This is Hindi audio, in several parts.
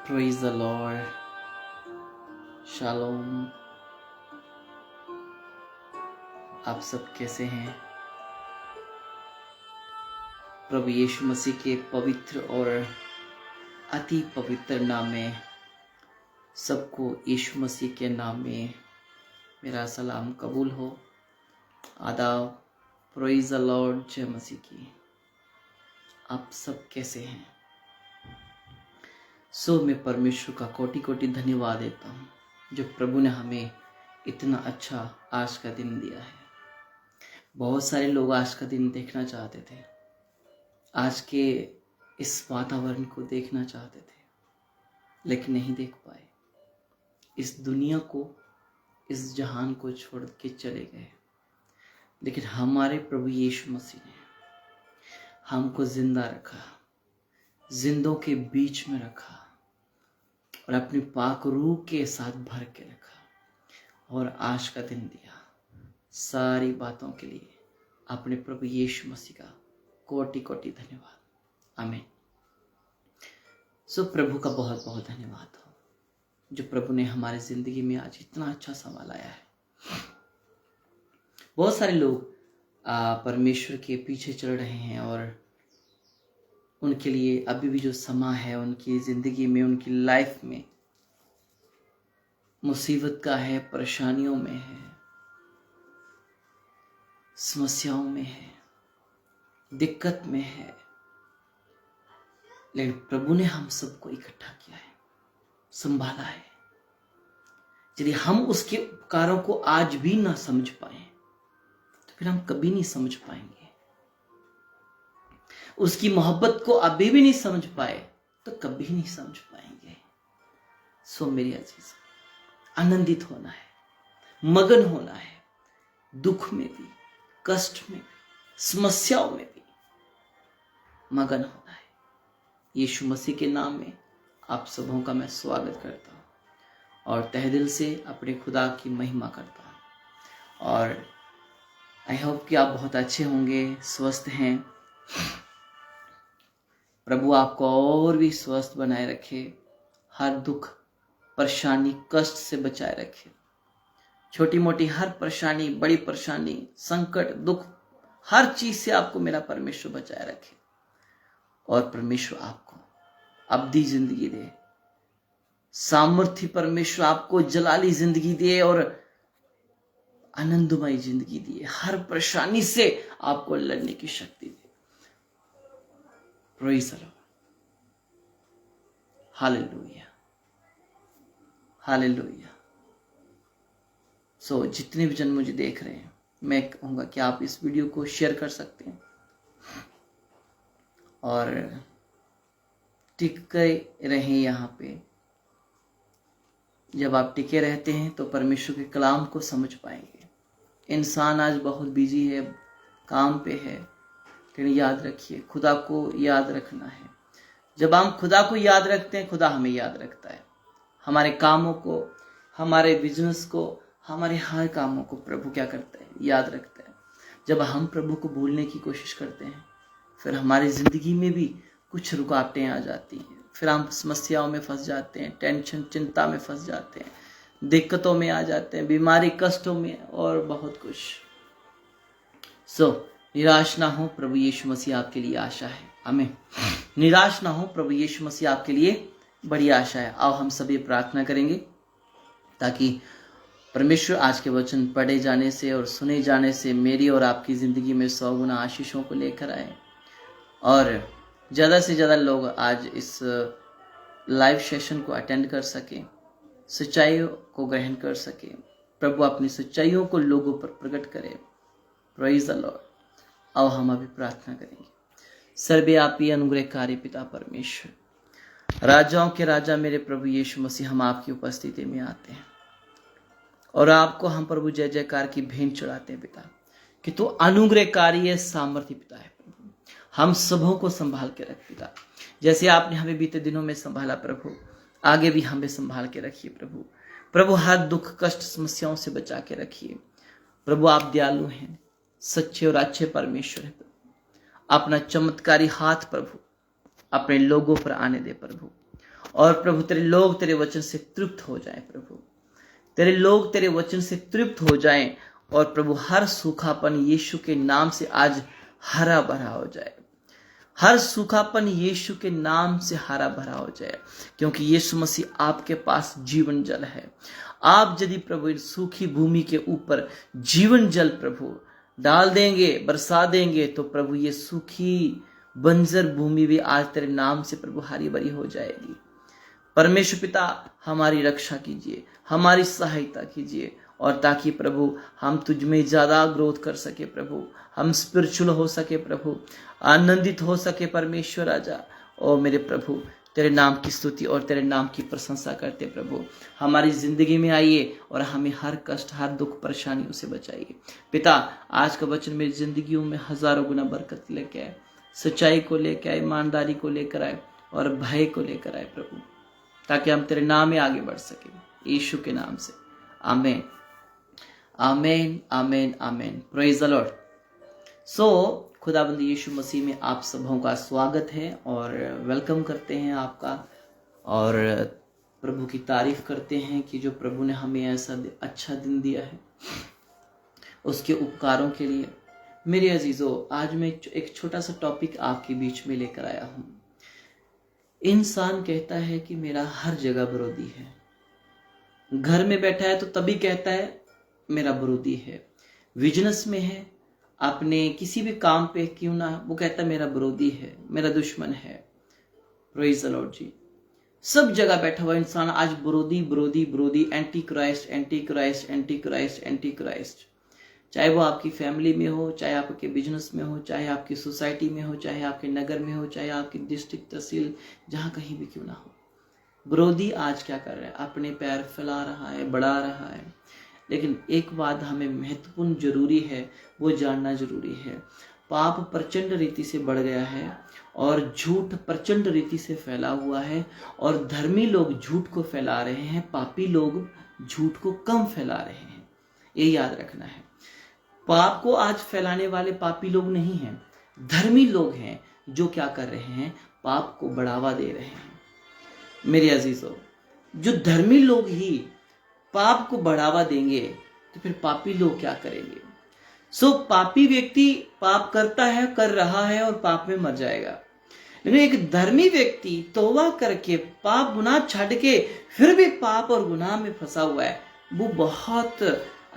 Praise the Lord. शालोम। आप सब कैसे हैं? प्रभु यीशु मसीह के पवित्र और अति पवित्र नाम में सबको यीशु मसीह के नाम में मेरा सलाम कबूल हो। आदाब। Praise the Lord. जय मसीह की। आप सब कैसे हैं? मैं परमेश्वर का कोटि कोटि धन्यवाद देता हूँ जो प्रभु ने हमें इतना अच्छा आज का दिन दिया है। बहुत सारे लोग आज का दिन देखना चाहते थे, आज के इस वातावरण को देखना चाहते थे, लेकिन नहीं देख पाए। इस दुनिया को, इस जहान को छोड़ के चले गए। लेकिन हमारे प्रभु यीशु मसीह ने हमको जिंदा रखा, जिंदों के बीच में रखा और अपनी पाक रूह के साथ भर के रखा और आज का दिन दिया। सारी बातों के लिए अपने प्रभु यीशु मसीह का कोटि कोटि धन्यवाद। आमीन। प्रभु का बहुत बहुत धन्यवाद हो जो प्रभु ने हमारी जिंदगी में आज इतना अच्छा समा लाया है। बहुत सारे लोग परमेश्वर के पीछे चल रहे हैं और उनके लिए अभी भी जो समा है उनकी जिंदगी में, उनकी लाइफ में मुसीबत का है, परेशानियों में है, समस्याओं में है, दिक्कत में है। लेकिन प्रभु ने हम सबको इकट्ठा किया है, संभाला है। यदि हम उसके उपकारों को आज भी ना समझ पाए तो फिर हम कभी नहीं समझ पाएंगे। उसकी मोहब्बत को अभी भी नहीं समझ पाए तो कभी नहीं समझ पाएंगे। मेरी अजीज, आनंदित होना है, मगन होना है, दुख में भी, कष्ट में भी, समस्याओं में भी मगन होना है। यीशु मसीह के नाम में आप सबों का मैं स्वागत करता हूं और तहे दिल से अपने खुदा की महिमा करता हूं। और आई होप कि आप बहुत अच्छे होंगे, स्वस्थ हैं। प्रभु आपको और भी स्वस्थ बनाए रखे, हर दुख, परेशानी, कष्ट से बचाए रखे। छोटी मोटी हर परेशानी, बड़ी परेशानी, संकट, दुख, हर चीज से आपको मेरा परमेश्वर बचाए रखे और परमेश्वर आपको अब्दी जिंदगी दे। सामर्थ्य परमेश्वर आपको जलाली जिंदगी दे और आनंदमय जिंदगी दिए। हर परेशानी से आपको लड़ने की शक्ति दे। Praise the Lord. Hallelujah, hallelujah. जितने भी जन मुझे देख रहे हैं, मैं कहूँगा कि आप इस वीडियो को शेयर कर सकते हैं और टिके रहें यहाँ पे। जब आप टिके रहते हैं तो परमेश्वर के कलाम को समझ पाएंगे। इंसान आज बहुत बिजी है, काम पे है, लेकिन याद रखिए खुदा को याद रखना है। जब हम खुदा को याद रखते हैं, खुदा हमें याद रखता है। हमारे कामों को, हमारे बिजनेस को, हमारे हर कामों को प्रभु क्या करता है? याद रखता है। जब हम प्रभु को भूलने की कोशिश करते हैं, फिर हमारी जिंदगी में भी कुछ रुकावटें आ जाती हैं। फिर हम समस्याओं में फंस जाते हैं, टेंशन, चिंता में फंस जाते हैं, दिक्कतों में आ जाते हैं, बीमारी, कष्टों में और बहुत कुछ। निराश ना हो, प्रभु यीशु मसीह आपके लिए आशा है। आमीन। निराश ना हो, प्रभु यीशु मसीह आपके लिए बड़ी आशा है। आओ हम सभी प्रार्थना करेंगे ताकि परमेश्वर आज के वचन पढ़े जाने से और सुने जाने से मेरी और आपकी जिंदगी में 100 गुना आशीषों को लेकर आए और ज़्यादा से ज़्यादा लोग आज इस लाइव सेशन को अटेंड कर सकें, सच्चाइयों को ग्रहण कर सकें। प्रभु अपनी सच्चाइयों को लोगों पर प्रकट करे। Praise the Lord. आओ हम अभी प्रार्थना करेंगे। सर्वव्यापी अनुग्रहकारी पिता परमेश्वर, राजाओं के राजा मेरे प्रभु यीशु मसीह, हम आपकी उपस्थिति में आते हैं और आपको हम प्रभु जय जयकार की भेंट चढ़ाते हैं पिता, कि तू अनुग्रहकारी है, सामर्थ्य पिता है। प्रभु हम सबों को संभाल के रख पिता, जैसे आपने हमें बीते दिनों में संभाला प्रभु, आगे भी हमें संभाल के रखिए प्रभु। प्रभु हर दुख, कष्ट, समस्याओं से बचा के रखिए प्रभु। आप दयालु हैं, सच्चे और अच्छे परमेश्वर है। अपना चमत्कारी हाथ प्रभु अपने लोगों पर आने दे प्रभु और प्रभु तेरे लोग तेरे वचन से तृप्त हो जाएं। प्रभु तेरे लोग तेरे वचन से तृप्त हो जाएं और प्रभु हर सूखापन यीशु के नाम से आज हरा भरा हो जाए। हर सूखापन यीशु के नाम से हरा भरा हो जाए, क्योंकि यीशु मसीह आपके पास जीवन जल है। आप यदि प्रभु इस सूखी भूमि के ऊपर जीवन जल प्रभु डाल देंगे, बरसा देंगे, तो प्रभु ये सूखी बंजर भूमि भी आज तेरे नाम से प्रभु हरी भरी हो जाएगी। परमेश्वर पिता हमारी रक्षा कीजिए, हमारी सहायता कीजिए, और ताकि प्रभु हम तुझ में ज्यादा ग्रोथ कर सके प्रभु, हम स्पिरिचुअल हो सके प्रभु, आनंदित हो सके परमेश्वर राजा। ओ मेरे प्रभु तेरे नाम की स्तुति और तेरे नाम की प्रशंसा करते प्रभु। हमारी जिंदगी में आइए और हमें हर कष्ट, हर दुख, परेशानियों से बचाइए पिता। आज का वचन मेरी जिंदगियों में हजारों गुना बरकत लेके आए, सच्चाई को लेकर आए, ईमानदारी को लेकर आए और भय को लेकर आए प्रभु, ताकि हम तेरे नाम में आगे बढ़ सके। यीशु के नाम से आमीन, आमीन, आमीन, आमीन। Praise the Lord. सो खुदाबंद यीशु मसीह में आप सबों का स्वागत है और वेलकम करते हैं आपका, और प्रभु की तारीफ करते हैं कि जो प्रभु ने हमें ऐसा अच्छा दिन दिया है, उसके उपकारों के लिए। मेरे अजीजों, आज मैं एक छोटा सा टॉपिक आपके बीच में लेकर आया हूं। इंसान कहता है कि मेरा हर जगह विरोधी है। घर में बैठा है तो तभी कहता है मेरा विरोधी है, बिजनेस में है, अपने किसी भी काम पे क्यों ना, वो कहता मेरा विरोधी है, मेरा दुश्मन है। प्रेज द लॉर्ड जी। सब जगह बैठा हुआ इंसान आज विरोधी विरोधी विरोधी, anti Christ, anti Christ, anti Christ, anti Christ. चाहे वो आपकी फैमिली में हो, चाहे आपके बिजनेस में हो, चाहे आपकी सोसाइटी में हो, चाहे आपके नगर में हो, चाहे आपकी डिस्ट्रिक्ट, तहसील, जहां कहीं भी क्यों ना हो, विरोधी आज क्या कर रहा है? अपने पैर फैला रहा है, बढ़ा रहा है। लेकिन एक बात हमें महत्वपूर्ण जरूरी है, वो जानना जरूरी है। पाप प्रचंड रीति से बढ़ गया है और झूठ प्रचंड रीति से फैला हुआ है, और धर्मी लोग झूठ को फैला रहे हैं, पापी लोग झूठ को कम फैला रहे हैं। ये याद रखना है। पाप को आज फैलाने वाले पापी लोग नहीं हैं, धर्मी लोग हैं जो क्या कर रहे हैं? पाप को बढ़ावा दे रहे हैं। मेरे अजीजों, जो धर्मी लोग ही पाप को बढ़ावा देंगे तो फिर पापी लोग क्या करेंगे? पापी व्यक्ति पाप करता है, कर रहा है और पाप में मर जाएगा। लेकिन एक धर्मी व्यक्ति तौबा करके पाप गुनाह छाड़ के फिर भी पाप और गुनाह में फंसा हुआ है, वो बहुत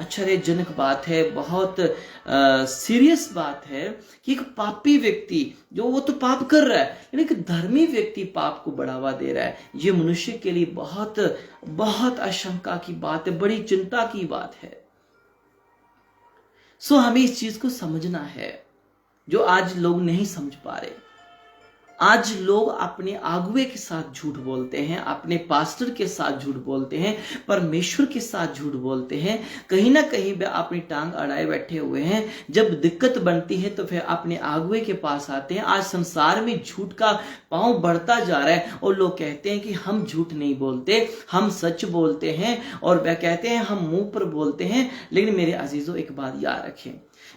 आश्चर्यजनक बात है, बहुत सीरियस बात है कि एक पापी व्यक्ति जो वो तो पाप कर रहा है, लेकिन एक धर्मी व्यक्ति पाप को बढ़ावा दे रहा है। ये मनुष्य के लिए बहुत बहुत आशंका की बात है, बड़ी चिंता की बात है। हमें इस चीज को समझना है, जो आज लोग नहीं समझ पा रहे। आज लोग अपने आगुए के साथ झूठ बोलते हैं, अपने पास्टर के साथ झूठ बोलते हैं, परमेश्वर के साथ झूठ बोलते हैं। कहीं ना कहीं वे अपनी टांग अड़ाए बैठे हुए हैं। जब दिक्कत बनती है तो फिर अपने आगुए के पास आते हैं। आज संसार में झूठ का पांव बढ़ता जा रहा है और लोग कहते हैं कि हम झूठ नहीं बोलते, हम सच बोलते हैं, और वह कहते हैं हम मुंह पर बोलते हैं। लेकिन मेरे अजीजों, एक बात याद रखें,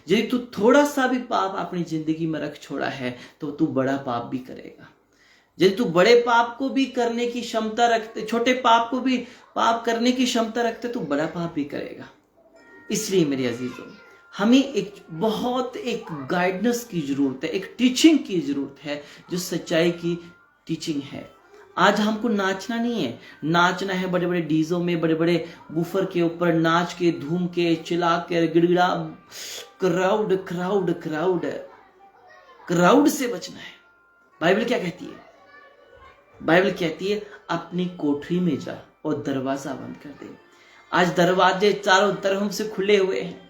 यदि तू थोड़ा सा भी पाप अपनी जिंदगी में रख छोड़ा है तो तू बड़ा पाप भी करेगा। यदि तू बड़े पाप को भी करने की क्षमता रखते, छोटे पाप को भी पाप करने की क्षमता रखते, तो बड़ा पाप भी करेगा। इसलिए मेरे अजीजों, हमें एक गाइडेंस की जरूरत है, एक टीचिंग की जरूरत है, जो सच्चाई की टीचिंग है। आज हमको नाचना नहीं है, नाचना है बड़े बड़े डीजों में, बड़े बड़े बुफर के ऊपर नाच के, धूम के, चिल्ला के, गिड़गिड़ा, क्राउड क्राउड क्राउड क्राउड से बचना है। बाइबल क्या कहती है? बाइबल कहती है अपनी कोठरी में जा और दरवाजा बंद कर दे। आज दरवाजे चारों तरफ से खुले हुए हैं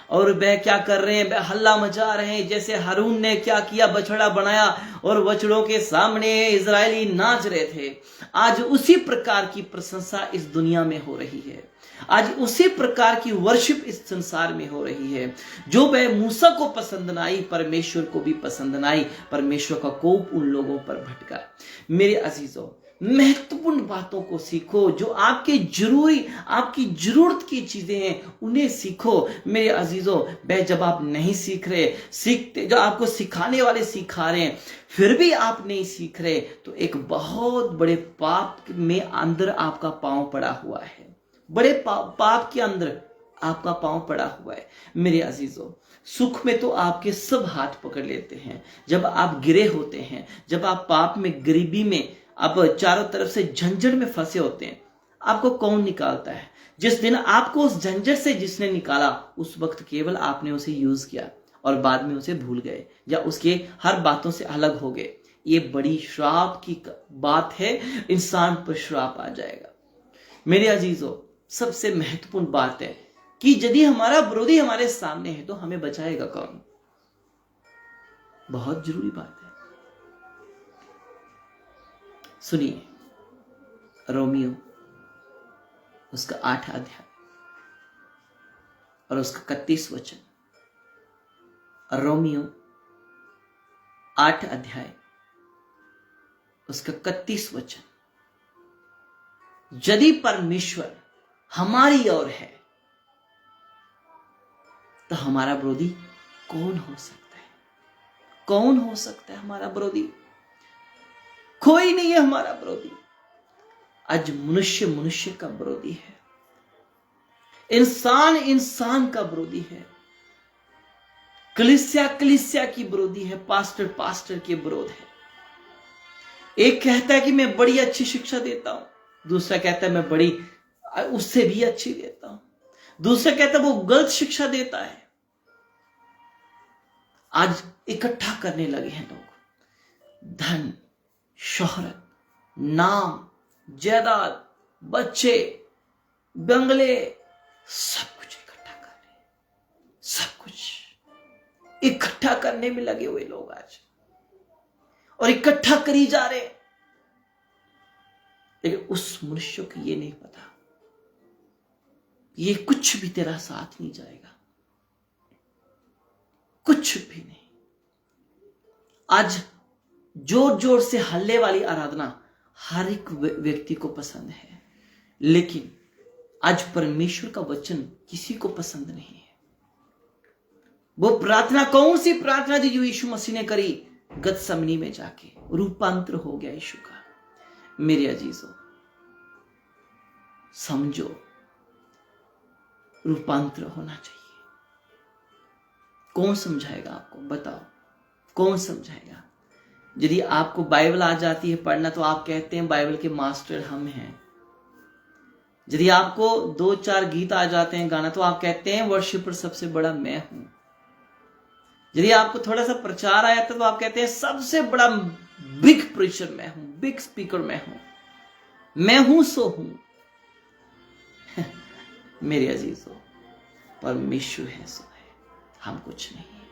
और वह क्या कर रहे हैं? वह हल्ला मचा रहे हैं। जैसे हारून ने क्या किया, बछड़ा बनाया और बछड़ों के सामने इजरायली नाच रहे थे। आज उसी प्रकार की प्रशंसा इस दुनिया में हो रही है। आज उसी प्रकार की वर्शिप इस संसार में हो रही है। जो वह मूसा को पसंद न आई, परमेश्वर को भी पसंद न आई। परमेश्वर का कोप उन लोगों पर भटका। मेरे अजीजों, महत्वपूर्ण बातों को सीखो, जो आपकी जरूरत की चीजें हैं उन्हें सीखो। मेरे अजीजों, जब आप नहीं सीखते, जो आपको सिखाने वाले सिखा रहे हैं फिर भी आप नहीं सीख रहे, तो एक बहुत बड़े पाप में अंदर आपका पांव पड़ा हुआ है। बड़े पाप के अंदर आपका पांव पड़ा हुआ है। मेरे अजीजों, सुख में तो आपके सब हाथ पकड़ लेते हैं, जब आप गिरे होते हैं, जब आप पाप में, गरीबी में, आप चारों तरफ से झंझट में फंसे होते हैं, आपको कौन निकालता है? जिस दिन आपको उस झंझट से जिसने निकाला, उस वक्त केवल आपने उसे यूज किया और बाद में उसे भूल गए या उसके हर बातों से अलग हो गए। ये बड़ी श्राप की बात है, इंसान पर श्राप आ जाएगा। मेरे अजीजों, सबसे महत्वपूर्ण बात है कि यदि हमारा विरोधी हमारे सामने है तो हमें बचाएगा कौन? बहुत जरूरी बात है। सुनिए, रोमियो उसका 8 अध्याय और उसका 31 वचन। रोमियो 8 अध्याय उसका 31 वचन। यदि परमेश्वर हमारी ओर है तो हमारा विरोधी कौन हो सकता है? कौन हो सकता है हमारा विरोधी? कोई नहीं है हमारा विरोधी। आज मनुष्य का विरोधी है, इंसान का विरोधी है, कलीसिया की विरोधी है, पास्टर के विरोध है। एक कहता है कि मैं बड़ी अच्छी शिक्षा देता हूं, दूसरा कहता है मैं उससे भी अच्छी देता हूं, दूसरा कहता है वो गलत शिक्षा देता है। आज इकट्ठा करने लगे हैं लोग, धन, शोहरत, नाम, जायदाद, बच्चे, बंगले, सब कुछ इकट्ठा कर रहे हैं। सब कुछ इकट्ठा करने में लगे हुए लोग आज, और इकट्ठा करी जा रहे। लेकिन उस मनुष्य को ये नहीं पता, ये कुछ भी तेरा साथ नहीं जाएगा, कुछ भी नहीं। आज जोर जोर से हल्ले वाली आराधना हर एक व्यक्ति को पसंद है, लेकिन आज परमेश्वर का वचन किसी को पसंद नहीं है। वो प्रार्थना, कौन सी प्रार्थना थी जो यीशु मसीह ने करी गतसमनी में जाके? रूपांतर हो गया यीशु का। मेरे अजीजों, समझो, रूपांतर होना चाहिए। कौन समझाएगा आपको? बताओ, कौन समझाएगा? यदि आपको बाइबल आ जाती है पढ़ना तो आप कहते हैं बाइबल के मास्टर हम हैं। यदि आपको 2-4 गीत आ जाते हैं गाना तो आप कहते हैं वर्शिपर सबसे बड़ा मैं हूं। यदि आपको थोड़ा सा प्रचार आया था तो आप कहते हैं सबसे बड़ा बिग प्रीचर मैं हूं, बिग स्पीकर मैं हूं सो हूं। मेरे अजीजों, परमेश्वर है सो है, हम कुछ नहीं है,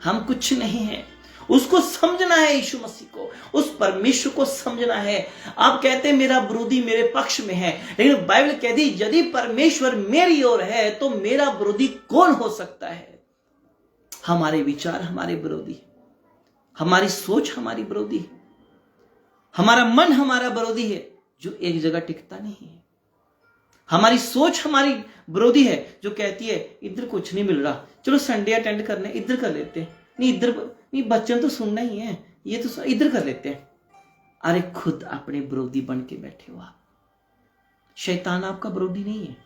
हम कुछ नहीं है। उसको समझना है, यीशु मसीह को, उस परमेश्वर को समझना है। आप कहते हैं मेरा विरोधी मेरे पक्ष में है, लेकिन बाइबल कहती है यदि परमेश्वर मेरी ओर है तो मेरा विरोधी कौन हो सकता है? हमारे विचार हमारे विरोधी है, हमारी सोच हमारी विरोधी है, हमारा मन हमारा विरोधी है जो एक जगह टिकता नहीं है। हमारी सोच हमारी विरोधी है जो कहती है इधर कुछ नहीं मिल रहा, चलो संडे अटेंड करने इधर कर लेते हैं, नहीं इधर नहीं, बच्चन तो सुनना ही है, ये तो इधर कर लेते हैं। अरे खुद अपने विरोधी बन के बैठे हो आप। शैतान आपका विरोधी नहीं है।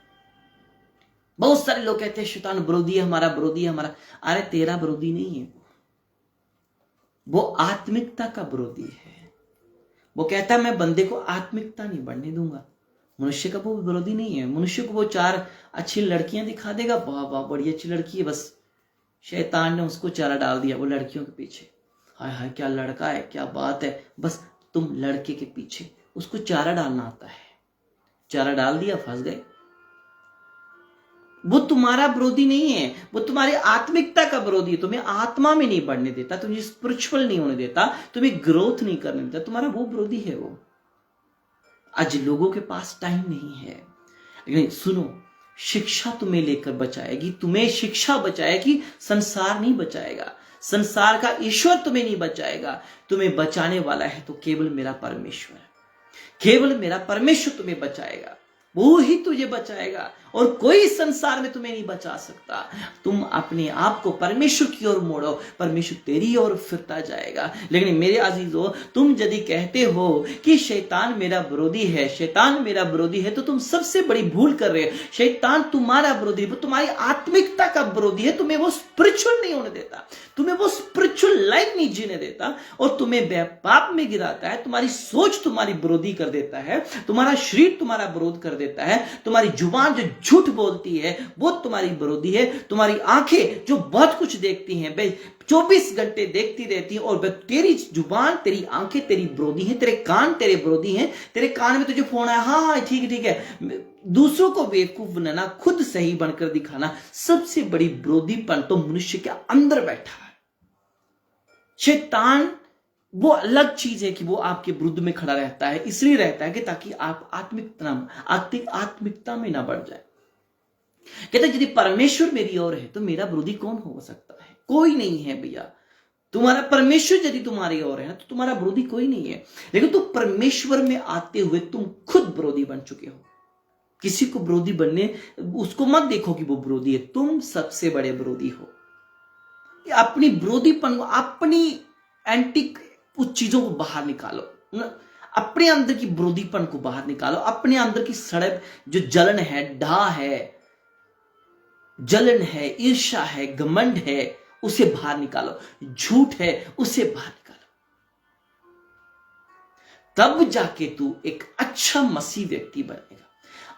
बहुत सारे लोग कहते हैं शैतान विरोधी है हमारा, विरोधी है हमारा। अरे तेरा विरोधी नहीं है, वो आत्मिकता का विरोधी है। वो कहता है मैं बंदे को आत्मिकता नहीं बढ़ने दूंगा। मनुष्य का वो विरोधी नहीं है। मनुष्य को वो 4 अच्छी लड़कियां दिखा देगा, वाह वाह बड़ी अच्छी लड़की है, बस शैतान ने उसको चारा डाल दिया वो लड़कियों के पीछे। हाय हाय क्या लड़का है, क्या बात है, बस तुम लड़के के पीछे। उसको चारा डालना आता है, चारा डाल दिया, फंस गए। वो तुम्हारा विरोधी नहीं है, वो तुम्हारी आत्मिकता का विरोधी है। तुम्हें आत्मा में नहीं बढ़ने देता, तुम्हें स्पिरिचुअल नहीं होने देता, तुम्हें ग्रोथ नहीं करने देता, तुम्हारा वो विरोधी है वो। आज लोगों के पास टाइम नहीं है, लेकिन सुनो, शिक्षा तुम्हें लेकर बचाएगी, तुम्हें शिक्षा बचाएगी, संसार नहीं बचाएगा। संसार का ईश्वर तुम्हें नहीं बचाएगा, तुम्हें बचाने वाला है तो केवल मेरा परमेश्वर। केवल मेरा परमेश्वर तुम्हें बचाएगा, वो ही तुझे बचाएगा और कोई संसार में तुम्हें नहीं बचा सकता। तुम अपने आप को परमेश्वर की ओर मोड़ो, परमेश्वर तेरी ओर फिरता जाएगा। लेकिन मेरे अजीजों, तुम यदि कहते हो कि शैतान मेरा विरोधी है, शैतान मेरा विरोधी है, तो तुम सबसे बड़ी भूल कर रहे हो। शैतान तुम्हारा विरोधी है, वो तुम्हारी आत्मिकता का विरोधी है। तुम्हें वो स्पिरिचुअल नहीं होने देता, तुम्हें वो स्पिरिचुअल लाइफ नहीं जीने देता और तुम्हें पाप में गिराता है। तुम्हारी सोच तुम्हारी विरोधी कर देता है, तुम्हारा शरीर तुम्हारा विरोध कर देता है, तुम्हारी जुबान जो झूठ बोलती है वो तुम्हारी विरोधी है, तुम्हारी आंखें जो बहुत कुछ देखती हैं, 24 घंटे देखती रहती हैं और तेरी जुबान, तेरी आंखें तेरी विरोधी हैं, तेरे कान तेरे विरोधी हैं। तेरे कान में तुझे फोन आया, हाँ ठीक है, दूसरों को बेवकूफ बनाना, खुद सही बनकर दिखाना, सबसे बड़ी विरोधीपन तो मनुष्य के अंदर बैठा है। शैतान वो अलग चीज है कि वो आपके विरुद्ध में खड़ा रहता है, इसलिए रहता है कि ताकि आप आत्मिकता में ना बढ़ जाए। कहते यदि परमेश्वर मेरी ओर है तो मेरा विरोधी कौन हो सकता है? कोई नहीं है भैया। तुम्हारा परमेश्वर यदि तुम्हारी ओर है तो तुम्हारा विरोधी कोई नहीं है। लेकिन तुम परमेश्वर में आते हुए तुम खुद विरोधी बन चुके हो। किसी को विरोधी बनने, उसको मत देखो कि वो विरोधी है, तुम सबसे बड़े विरोधी हो। अपनी विरोधीपन, अपनी एंटी उस चीजों को बाहर निकालो, अपने अंदर की विरोधीपन को बाहर निकालो, अपने अंदर की सड़क जो जलन है, डा है, जलन है, ईर्ष्या है, घमंड है, उसे बाहर निकालो, झूठ है उसे बाहर निकालो। तब जाके तू एक अच्छा मसीह व्यक्ति बनेगा।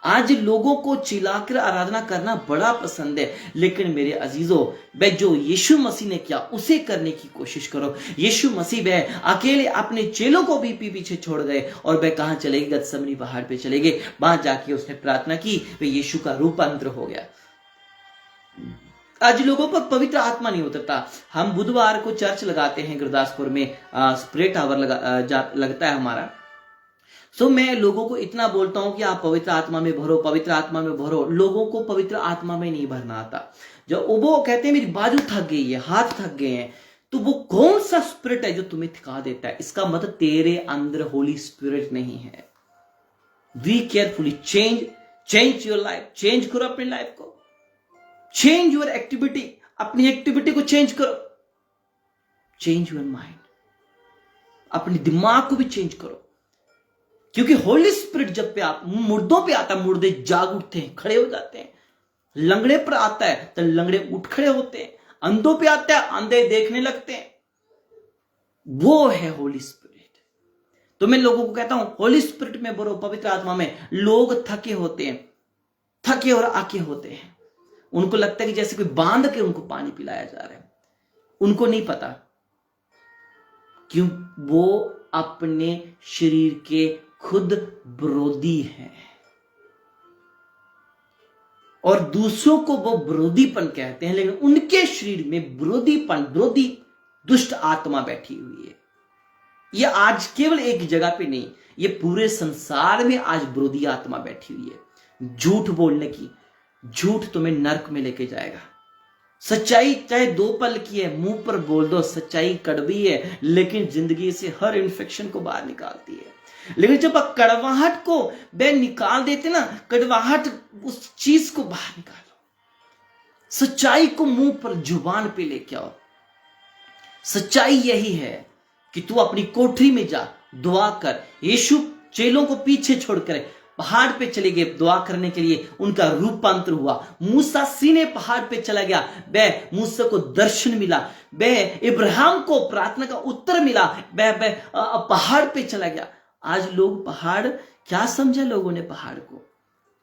आज लोगों को चिल्लाकर आराधना करना बड़ा पसंद है, लेकिन मेरे अजीजों, वह जो यीशु मसीह ने किया उसे करने की कोशिश करो। यीशु मसीह वह अकेले अपने चेलों को भी पीछे छोड़ गए और वह कहां चले गए? गतसमनी पहाड़ पे चले गए। वहां जाके उसने प्रार्थना की, वह यीशु का रूपांतर हो गया। आज लोगों पर पवित्र आत्मा नहीं उतरता। हम बुधवार को चर्च लगाते हैं गुरदासपुर में, स्पिरिट आवर लगता है हमारा। सो मैं लोगों को इतना बोलता हूं कि आप पवित्र आत्मा में भरो, पवित्र आत्मा में भरो। लोगों को पवित्र आत्मा में नहीं भरना आता। जब वो कहते हैं मेरी बाजू थक गई है, हाथ थक गए हैं, तो वो कौन सा स्पिरिट है जो तुम्हें थका देता है? इसका मतलब तेरे अंदर होली स्पिरिट नहीं है। Be carefully, change your life, change करो अपनी लाइफ को, चेंज योर एक्टिविटी, अपनी एक्टिविटी को चेंज करो, चेंज योर माइंड, अपने दिमाग को भी चेंज करो। क्योंकि होली स्पिरिट जब पे आप मुर्दों पे आता है, मुर्दे जाग उठते हैं, खड़े हो जाते हैं। लंगड़े पर आता है तो लंगड़े उठ खड़े होते हैं। अंधों पे आता है, अंधे देखने लगते हैं। वो है होली स्पिरिट। तो मैं लोगों को कहता हूं होली स्पिरिट में भरो, पवित्र आत्मा में। लोग थके होते हैं, थके और आके होते हैं। उनको लगता है कि जैसे कोई बांध के उनको पानी पिलाया जा रहा है। उनको नहीं पता क्यों वो अपने शरीर के खुद विरोधी हैं और दूसरों को वो विरोधीपन कहते हैं, लेकिन उनके शरीर में विरोधी दुष्ट आत्मा बैठी हुई है। ये आज केवल एक जगह पे नहीं, ये पूरे संसार में आज विरोधी आत्मा बैठी हुई है। झूठ बोलने की, झूठ तुम्हें नरक में लेके जाएगा। सच्चाई चाहे 2 पल की है, मुंह पर बोल दो, सच्चाई कड़वी है लेकिन जिंदगी से हर इन्फेक्शन को बाहर निकालती है। लेकिन जब आप कड़वाहट को बे निकाल देते ना, कड़वाहट उस चीज को बाहर निकालो, सच्चाई को मुंह पर जुबान पे लेके आओ। सच्चाई यही है कि तू अपनी कोठरी में जा, दुआ कर। यीशु चेलों को पीछे छोड़कर पहाड़ पे चले गए दुआ करने के लिए, उनका रूपांतर हुआ। मूसा सीने पहाड़ पे चला गया, वह मूसा को दर्शन मिला। वह इब्राहिम को प्रार्थना का उत्तर मिला, वह पहाड़ पे चला गया। आज लोग पहाड़, क्या समझा लोगों ने पहाड़ को?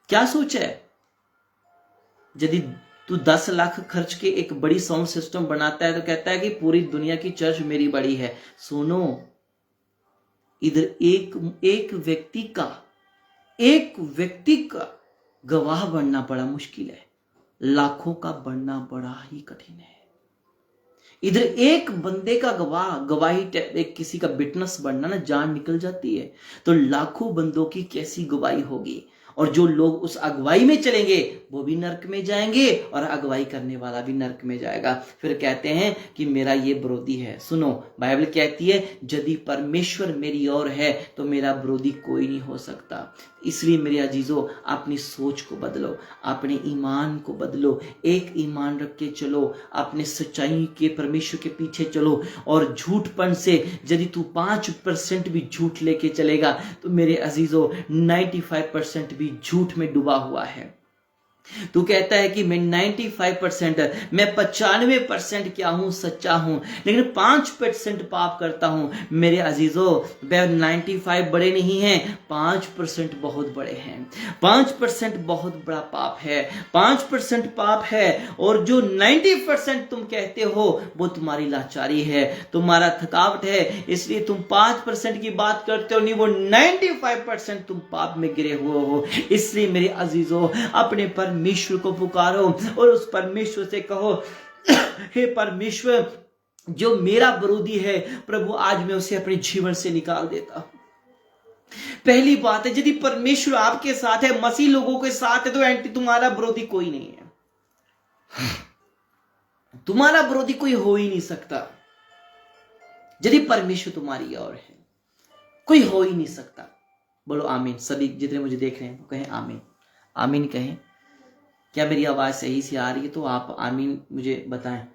क्या सोचा है? यदि तू 10 लाख खर्च के एक बड़ी साउंड सिस्टम बनाता है तो कहता है कि पूरी दुनिया की चर्च मेरी बड़ी है। सुनो, इधर एक व्यक्ति का गवाह बनना बड़ा मुश्किल है, लाखों का बनना बड़ा ही कठिन है। इधर एक बंदे का गवाही, एक किसी का विटनेस बनना ना, जान निकल जाती है, तो लाखों बंदों की कैसी गवाही होगी। और जो लोग उस अगुवाई में चलेंगे वो भी नरक में जाएंगे और अगुवाई करने वाला भी नरक में जाएगा। फिर कहते हैं कि मेरा ये विरोधी है। सुनो, बाइबल कहती है यदि परमेश्वर मेरी ओर है तो मेरा विरोधी कोई नहीं हो सकता। इसलिए मेरे अजीजों, अपनी सोच को बदलो, अपने ईमान को बदलो, एक ईमान रख के चलो, अपने सच्चाई के परमेश्वर के पीछे चलो। और झूठपन से यदि तू 5% भी झूठ लेके चलेगा तो मेरे अजीजों 95% भी झूठ में डूबा हुआ है। तू कहता है कि मैं 95%, मैं 95% क्या हूं, सच्चा हूं, लेकिन 5% पाप करता हूं। मेरे अजीजों, वह 95 बड़े नहीं हैं, 5% बहुत बड़े हैं। 5% बहुत बड़ा पाप है, 5% पाप है। और जो 90% तुम कहते हो वो तुम्हारी लाचारी है, तुम्हारा थकावट है, इसलिए तुम 5% की बात करते हो, नहीं, वो 95% तुम पाप में गिरे हुए हो। इसलिए मेरे अजीजों, अपने परमेश्वर को पुकारो और उस परमेश्वर से कहो, हे परमेश्वर, जो मेरा विरोधी है प्रभु, आज मैं उसे अपने जीवन से निकाल देता हूं। पहली बात है, यदि परमेश्वर आपके साथ है, मसीह लोगों के साथ है, तो एंटी तुम्हारा विरोधी कोई नहीं है। तुम्हारा विरोधी कोई हो ही नहीं सकता। यदि परमेश्वर तुम्हारी ओर है, कोई हो ही नहीं सकता। बोलो आमीन। सभी जितने मुझे देख रहे हैं वो कहें आमीन। आमीन कहें। क्या मेरी आवाज सही से आ रही है? तो आप आमीन मुझे बताएं।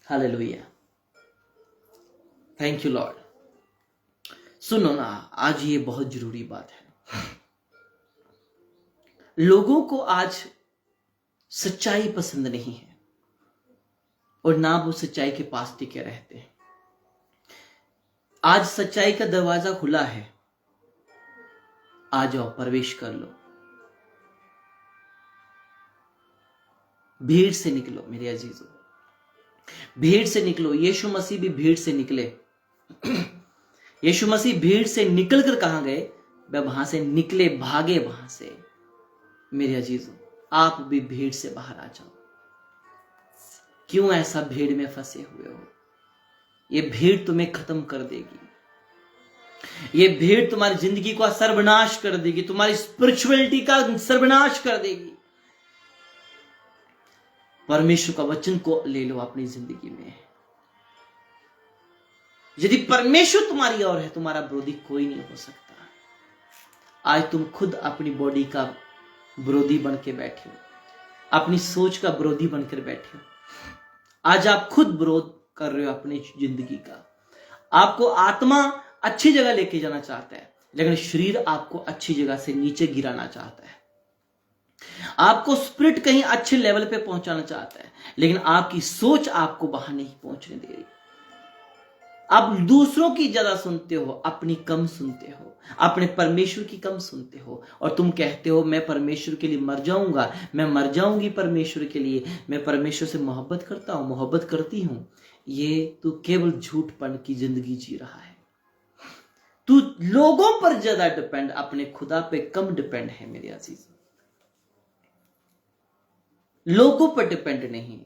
Hallelujah, thank you Lord. सुनो ना, आज ये बहुत जरूरी बात है। लोगों को आज सच्चाई पसंद नहीं है और ना वो सच्चाई के पास टिके रहते हैं। आज सच्चाई का दरवाजा खुला है, आ जाओ, प्रवेश कर लो, भीड़ से निकलो मेरे अजीजों, भीड़ से निकलो। यीशु मसीह भी भीड़ से निकले। यीशु मसीह भीड़ से निकलकर कहां गए? वह वहां से निकले, भागे वहां से। मेरे अजीजों, आप भी भीड़ से बाहर आ जाओ। क्यों ऐसा भीड़ में फंसे हुए हो? ये भीड़ तुम्हें खत्म कर देगी। ये भीड़ तुम्हारी जिंदगी का सर्वनाश कर देगी, तुम्हारी स्पिरिचुअलिटी का सर्वनाश कर देगी। परमेश्वर का वचन को ले लो अपनी जिंदगी में। यदि परमेश्वर तुम्हारी ओर है, तुम्हारा विरोधी कोई नहीं हो सकता। आज तुम खुद अपनी बॉडी का विरोधी बन के बैठे हो, अपनी सोच का विरोधी बनकर बैठे हो। आज आप खुद विरोध कर रहे हो अपनी जिंदगी का। आपको आत्मा अच्छी जगह लेके जाना चाहता है, लेकिन शरीर आपको अच्छी जगह से नीचे गिराना चाहता है। आपको स्पिरिट कहीं अच्छे लेवल पे पहुंचाना चाहता है, लेकिन आपकी सोच आपको वहां नहीं पहुंचने दे रही। आप दूसरों की ज्यादा सुनते हो, अपनी कम सुनते हो, अपने परमेश्वर की कम सुनते हो। और तुम कहते हो मैं परमेश्वर के लिए मर जाऊंगा, मैं मर जाऊंगी परमेश्वर के लिए, मैं परमेश्वर से मोहब्बत करता हूं, मोहब्बत करती हूं। ये तू केवल झूठपन की जिंदगी जी रहा है। तू लोगों पर ज्यादा डिपेंड, अपने खुदा पे कम डिपेंड है मेरे अजीज। लोगों पर डिपेंड नहीं,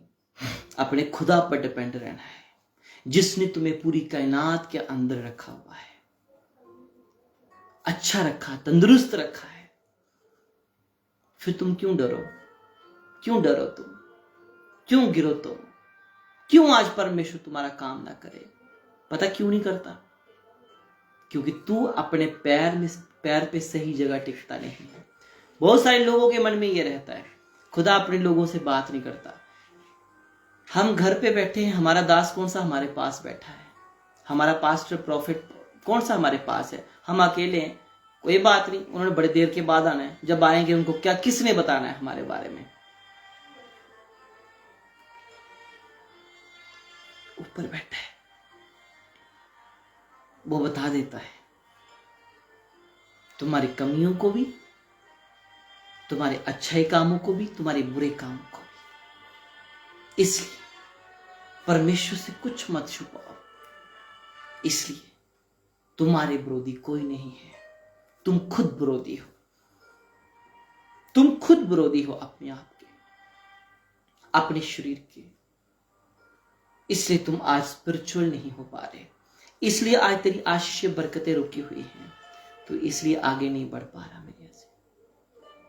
अपने खुदा पर डिपेंड रहना है, जिसने तुम्हें पूरी कायनात के अंदर रखा हुआ है, अच्छा रखा, तंदुरुस्त रखा है। फिर तुम क्यों डरो? क्यों डरो तुम? क्यों गिरो तुम? क्यों आज परमेश्वर तुम्हारा काम ना करे? पता क्यों नहीं करता? क्योंकि तू अपने पैर पे सही जगह टिकता नहीं है। बहुत सारे लोगों के मन में यह रहता है, खुदा अपने लोगों से बात नहीं करता। हम घर पे बैठे हैं, हमारा दास कौन सा हमारे पास बैठा है, हमारा पास्टर प्रॉफिट कौन सा हमारे पास है, हम अकेले हैं, कोई बात नहीं, उन्होंने बड़े देर के बाद आना है, जब आएंगे उनको क्या किसने बताना है हमारे बारे में। ऊपर बैठा है, वो बता देता है तुम्हारी कमियों को भी, तुम्हारे अच्छे कामों को भी, तुम्हारे बुरे कामों को भी। इसलिए परमेश्वर से कुछ मत छुपाओ, इसलिए तुम्हारे विरोधी कोई नहीं है, तुम खुद विरोधी हो। तुम खुद विरोधी हो अपने आप के, अपने शरीर के। इसलिए तुम आज स्पिरिचुअल नहीं हो पा रहे, इसलिए आज तेरी आशीष बरकतें रुकी हुई हैं, तो इसलिए आगे नहीं बढ़ पा रहा मेरे से।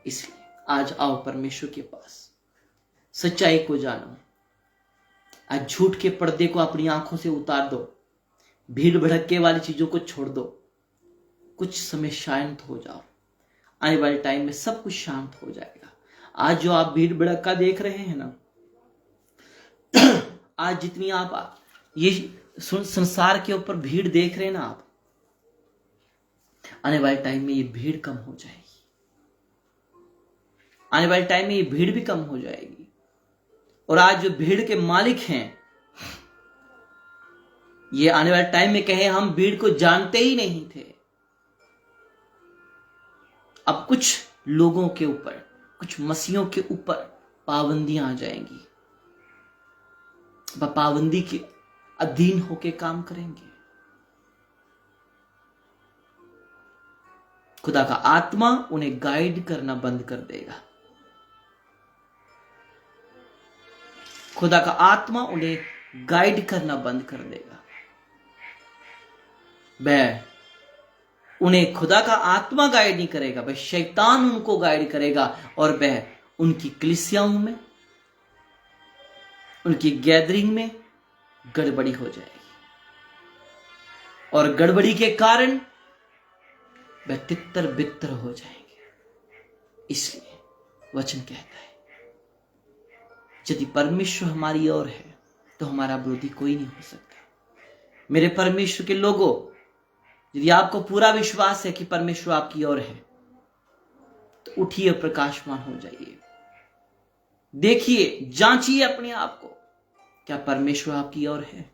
इसलिए आज आओ परमेश्वर के पास, सच्चाई को जानो। आज झूठ के पर्दे को अपनी आंखों से उतार दो, भीड़ भड़के वाली चीजों को छोड़ दो, कुछ समय शांत हो जाओ। आने वाले टाइम में सब कुछ शांत हो जाएगा। आज जो आप भीड़ भड़का देख रहे हैं ना, आज जितनी आप ये संसार के ऊपर भीड़ देख रहे हैं ना आप, आने वाले टाइम में ये भीड़ कम हो जाएगी। आने वाले टाइम में ये भीड़ भी कम हो जाएगी। और आज जो भीड़ के मालिक हैं, ये आने वाले टाइम में कहे हम भीड़ को जानते ही नहीं थे। अब कुछ लोगों के ऊपर, कुछ मसीहों के ऊपर पाबंदियां आ जाएंगी। वह पाबंदी के अधीन होके काम करेंगे। खुदा का आत्मा उन्हें गाइड करना बंद कर देगा। खुदा का आत्मा उन्हें गाइड करना बंद कर देगा। वह उन्हें खुदा का आत्मा गाइड नहीं करेगा, वह शैतान उनको गाइड करेगा। और वह उनकी कलीसियाओं में, उनकी गैदरिंग में गड़बड़ी हो जाएगी। और गड़बड़ी के कारण वह तितर बितर हो जाएंगे। इसलिए वचन कहता है, यदि परमेश्वर हमारी ओर है तो हमारा विरोधी कोई नहीं हो सकता। मेरे परमेश्वर के लोगों, यदि आपको पूरा विश्वास है कि परमेश्वर आपकी ओर है, तो उठिए, प्रकाशमान हो जाइए। देखिए, जांचिए अपने आप को, क्या परमेश्वर आपकी ओर है?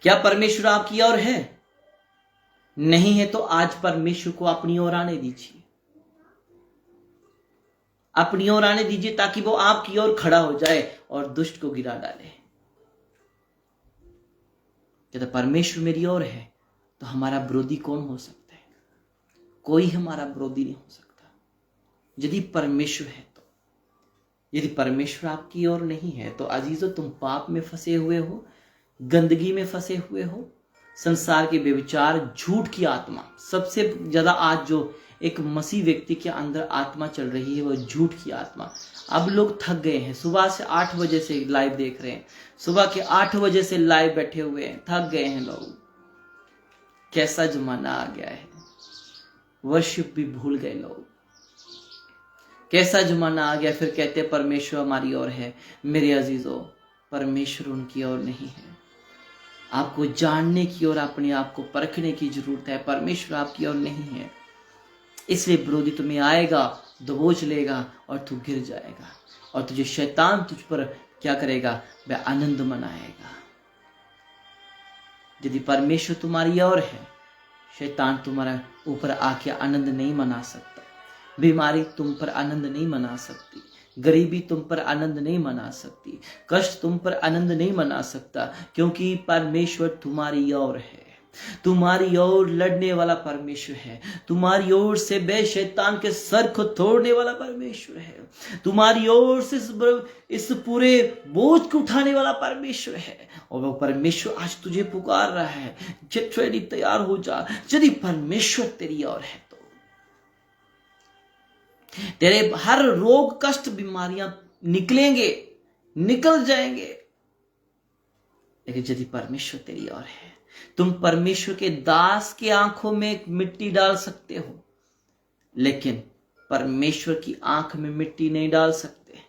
क्या परमेश्वर आपकी ओर है? नहीं है तो आज परमेश्वर को अपनी ओर आने दीजिए। अपनी ओर आने दीजिए ताकि वो आपकी ओर खड़ा हो जाए और दुष्ट को गिरा डाले। यदि परमेश्वर मेरी ओर है तो हमारा विरोधी कौन हो सकता है? कोई हमारा विरोधी नहीं हो सकता, यदि परमेश्वर है तो। यदि परमेश्वर आपकी ओर नहीं है तो अजीजों, तुम पाप में फंसे हुए हो, गंदगी में फंसे हुए हो, संसार के बेविचार, झूठ की आत्मा। सबसे ज्यादा आज जो एक मसीह व्यक्ति के अंदर आत्मा चल रही है, वो झूठ की आत्मा। अब लोग थक गए हैं, सुबह से 8 बजे से लाइव देख रहे हैं, सुबह के 8 बजे से लाइव बैठे हुए हैं, थक गए हैं लोग। कैसा जमाना आ गया है, वर्शिप भी भूल गए लोग। कैसा जमाना आ गया, फिर कहते परमेश्वर हमारी ओर है। मेरे अजीजों, परमेश्वर उनकी ओर नहीं है। आपको जानने की और अपने आप को परखने की जरूरत है। परमेश्वर आपकी ओर नहीं है, इसलिए विरोधी तुम्हें आएगा, दबोच लेगा और तू गिर जाएगा। और तुझे शैतान तुझ पर क्या करेगा? वह आनंद मनाएगा। यदि परमेश्वर तुम्हारी ओर है, शैतान तुम्हारा ऊपर आके आनंद नहीं मना सकता। बीमारी तुम पर आनंद नहीं मना सकती, गरीबी तुम पर आनंद नहीं मना सकती, कष्ट तुम पर आनंद नहीं मना सकता, क्योंकि परमेश्वर तुम्हारी ओर है। तुम्हारी ओर लड़ने वाला परमेश्वर है। तुम्हारी ओर से बे शैतान के सर को तोड़ने वाला परमेश्वर है। तुम्हारी ओर से इस पूरे बोझ को उठाने वाला परमेश्वर है। और वो परमेश्वर आज तुझे पुकार रहा है, गेट रेडी, तैयार हो जा। यदि परमेश्वर तेरी ओर है तो तेरे हर रोग, कष्ट, बीमारियां निकलेंगे, निकल जाएंगे। लेकिन यदि परमेश्वर तेरी ओर है, तुम परमेश्वर के दास के आंखों में मिट्टी डाल सकते हो, लेकिन परमेश्वर की आंख में मिट्टी नहीं डाल सकते।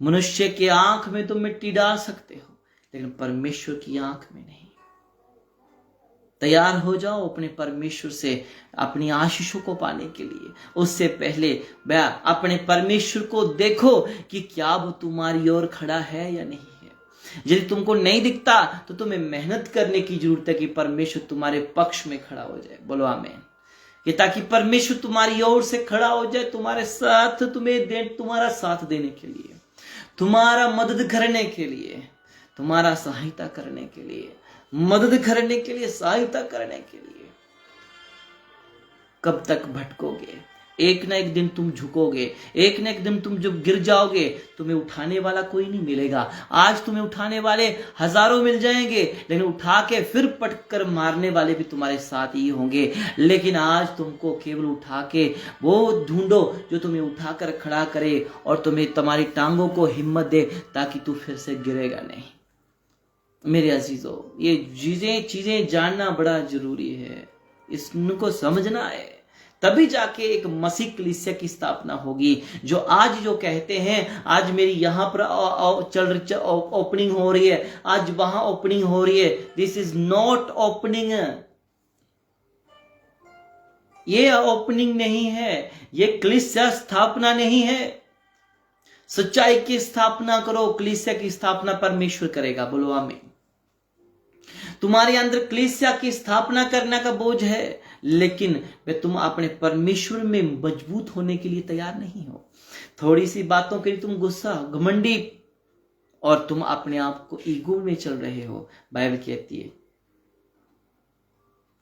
मनुष्य के आंख में तो मिट्टी डाल सकते हो, लेकिन परमेश्वर की आंख में नहीं। तैयार हो जाओ अपने परमेश्वर से अपनी आशीषों को पाने के लिए। उससे पहले वह अपने परमेश्वर को देखो कि क्या वो तुम्हारी ओर खड़ा है या नहीं है। यदि तुमको नहीं दिखता तो तुम्हें मेहनत करने की जरूरत है कि परमेश्वर तुम्हारे पक्ष में खड़ा हो जाए। बोलो आमीन। कि ताकि परमेश्वर तुम्हारी ओर से खड़ा हो जाए, तुम्हारे साथ, तुम्हारा साथ देने के लिए, तुम्हारा मदद करने के लिए, तुम्हारा सहायता करने के लिए, मदद करने के लिए, सहायता करने के लिए। कब तक भटकोगे? एक ना एक दिन तुम झुकोगे, एक ना एक दिन तुम जब गिर जाओगे, तुम्हें उठाने वाला कोई नहीं मिलेगा। आज तुम्हें उठाने वाले हजारों मिल जाएंगे, लेकिन उठा के फिर पटक कर मारने वाले भी तुम्हारे साथ ही होंगे। लेकिन आज तुमको केवल उठा के वो ढूंढो जो तुम्हें उठाकर खड़ा करे और तुम्हें तुम्हारी टांगों को हिम्मत दे, ताकि तू फिर से गिरेगा नहीं। मेरे अजीजों, ये चीजें जानना बड़ा जरूरी है, इसको समझना है, तभी जाके एक मसीह कलीसिया की स्थापना होगी। जो आज जो कहते हैं आज मेरी यहां पर ओपनिंग हो रही है, आज वहां ओपनिंग हो रही है, दिस इज नॉट ओपनिंग। ये ओपनिंग नहीं है, ये कलीसिया स्थापना नहीं है। सच्चाई की स्थापना करो, कलीसिया की स्थापना परमेश्वर करेगा। बोलो आमीन। तुम्हारे अंदर कलीसिया की स्थापना करने का बोझ है, लेकिन वे तुम अपने परमेश्वर में मजबूत होने के लिए तैयार नहीं हो। थोड़ी सी बातों के लिए तुम गुस्सा, घमंडी, और तुम अपने आप को ईगो में चल रहे हो। बाइबल कहती है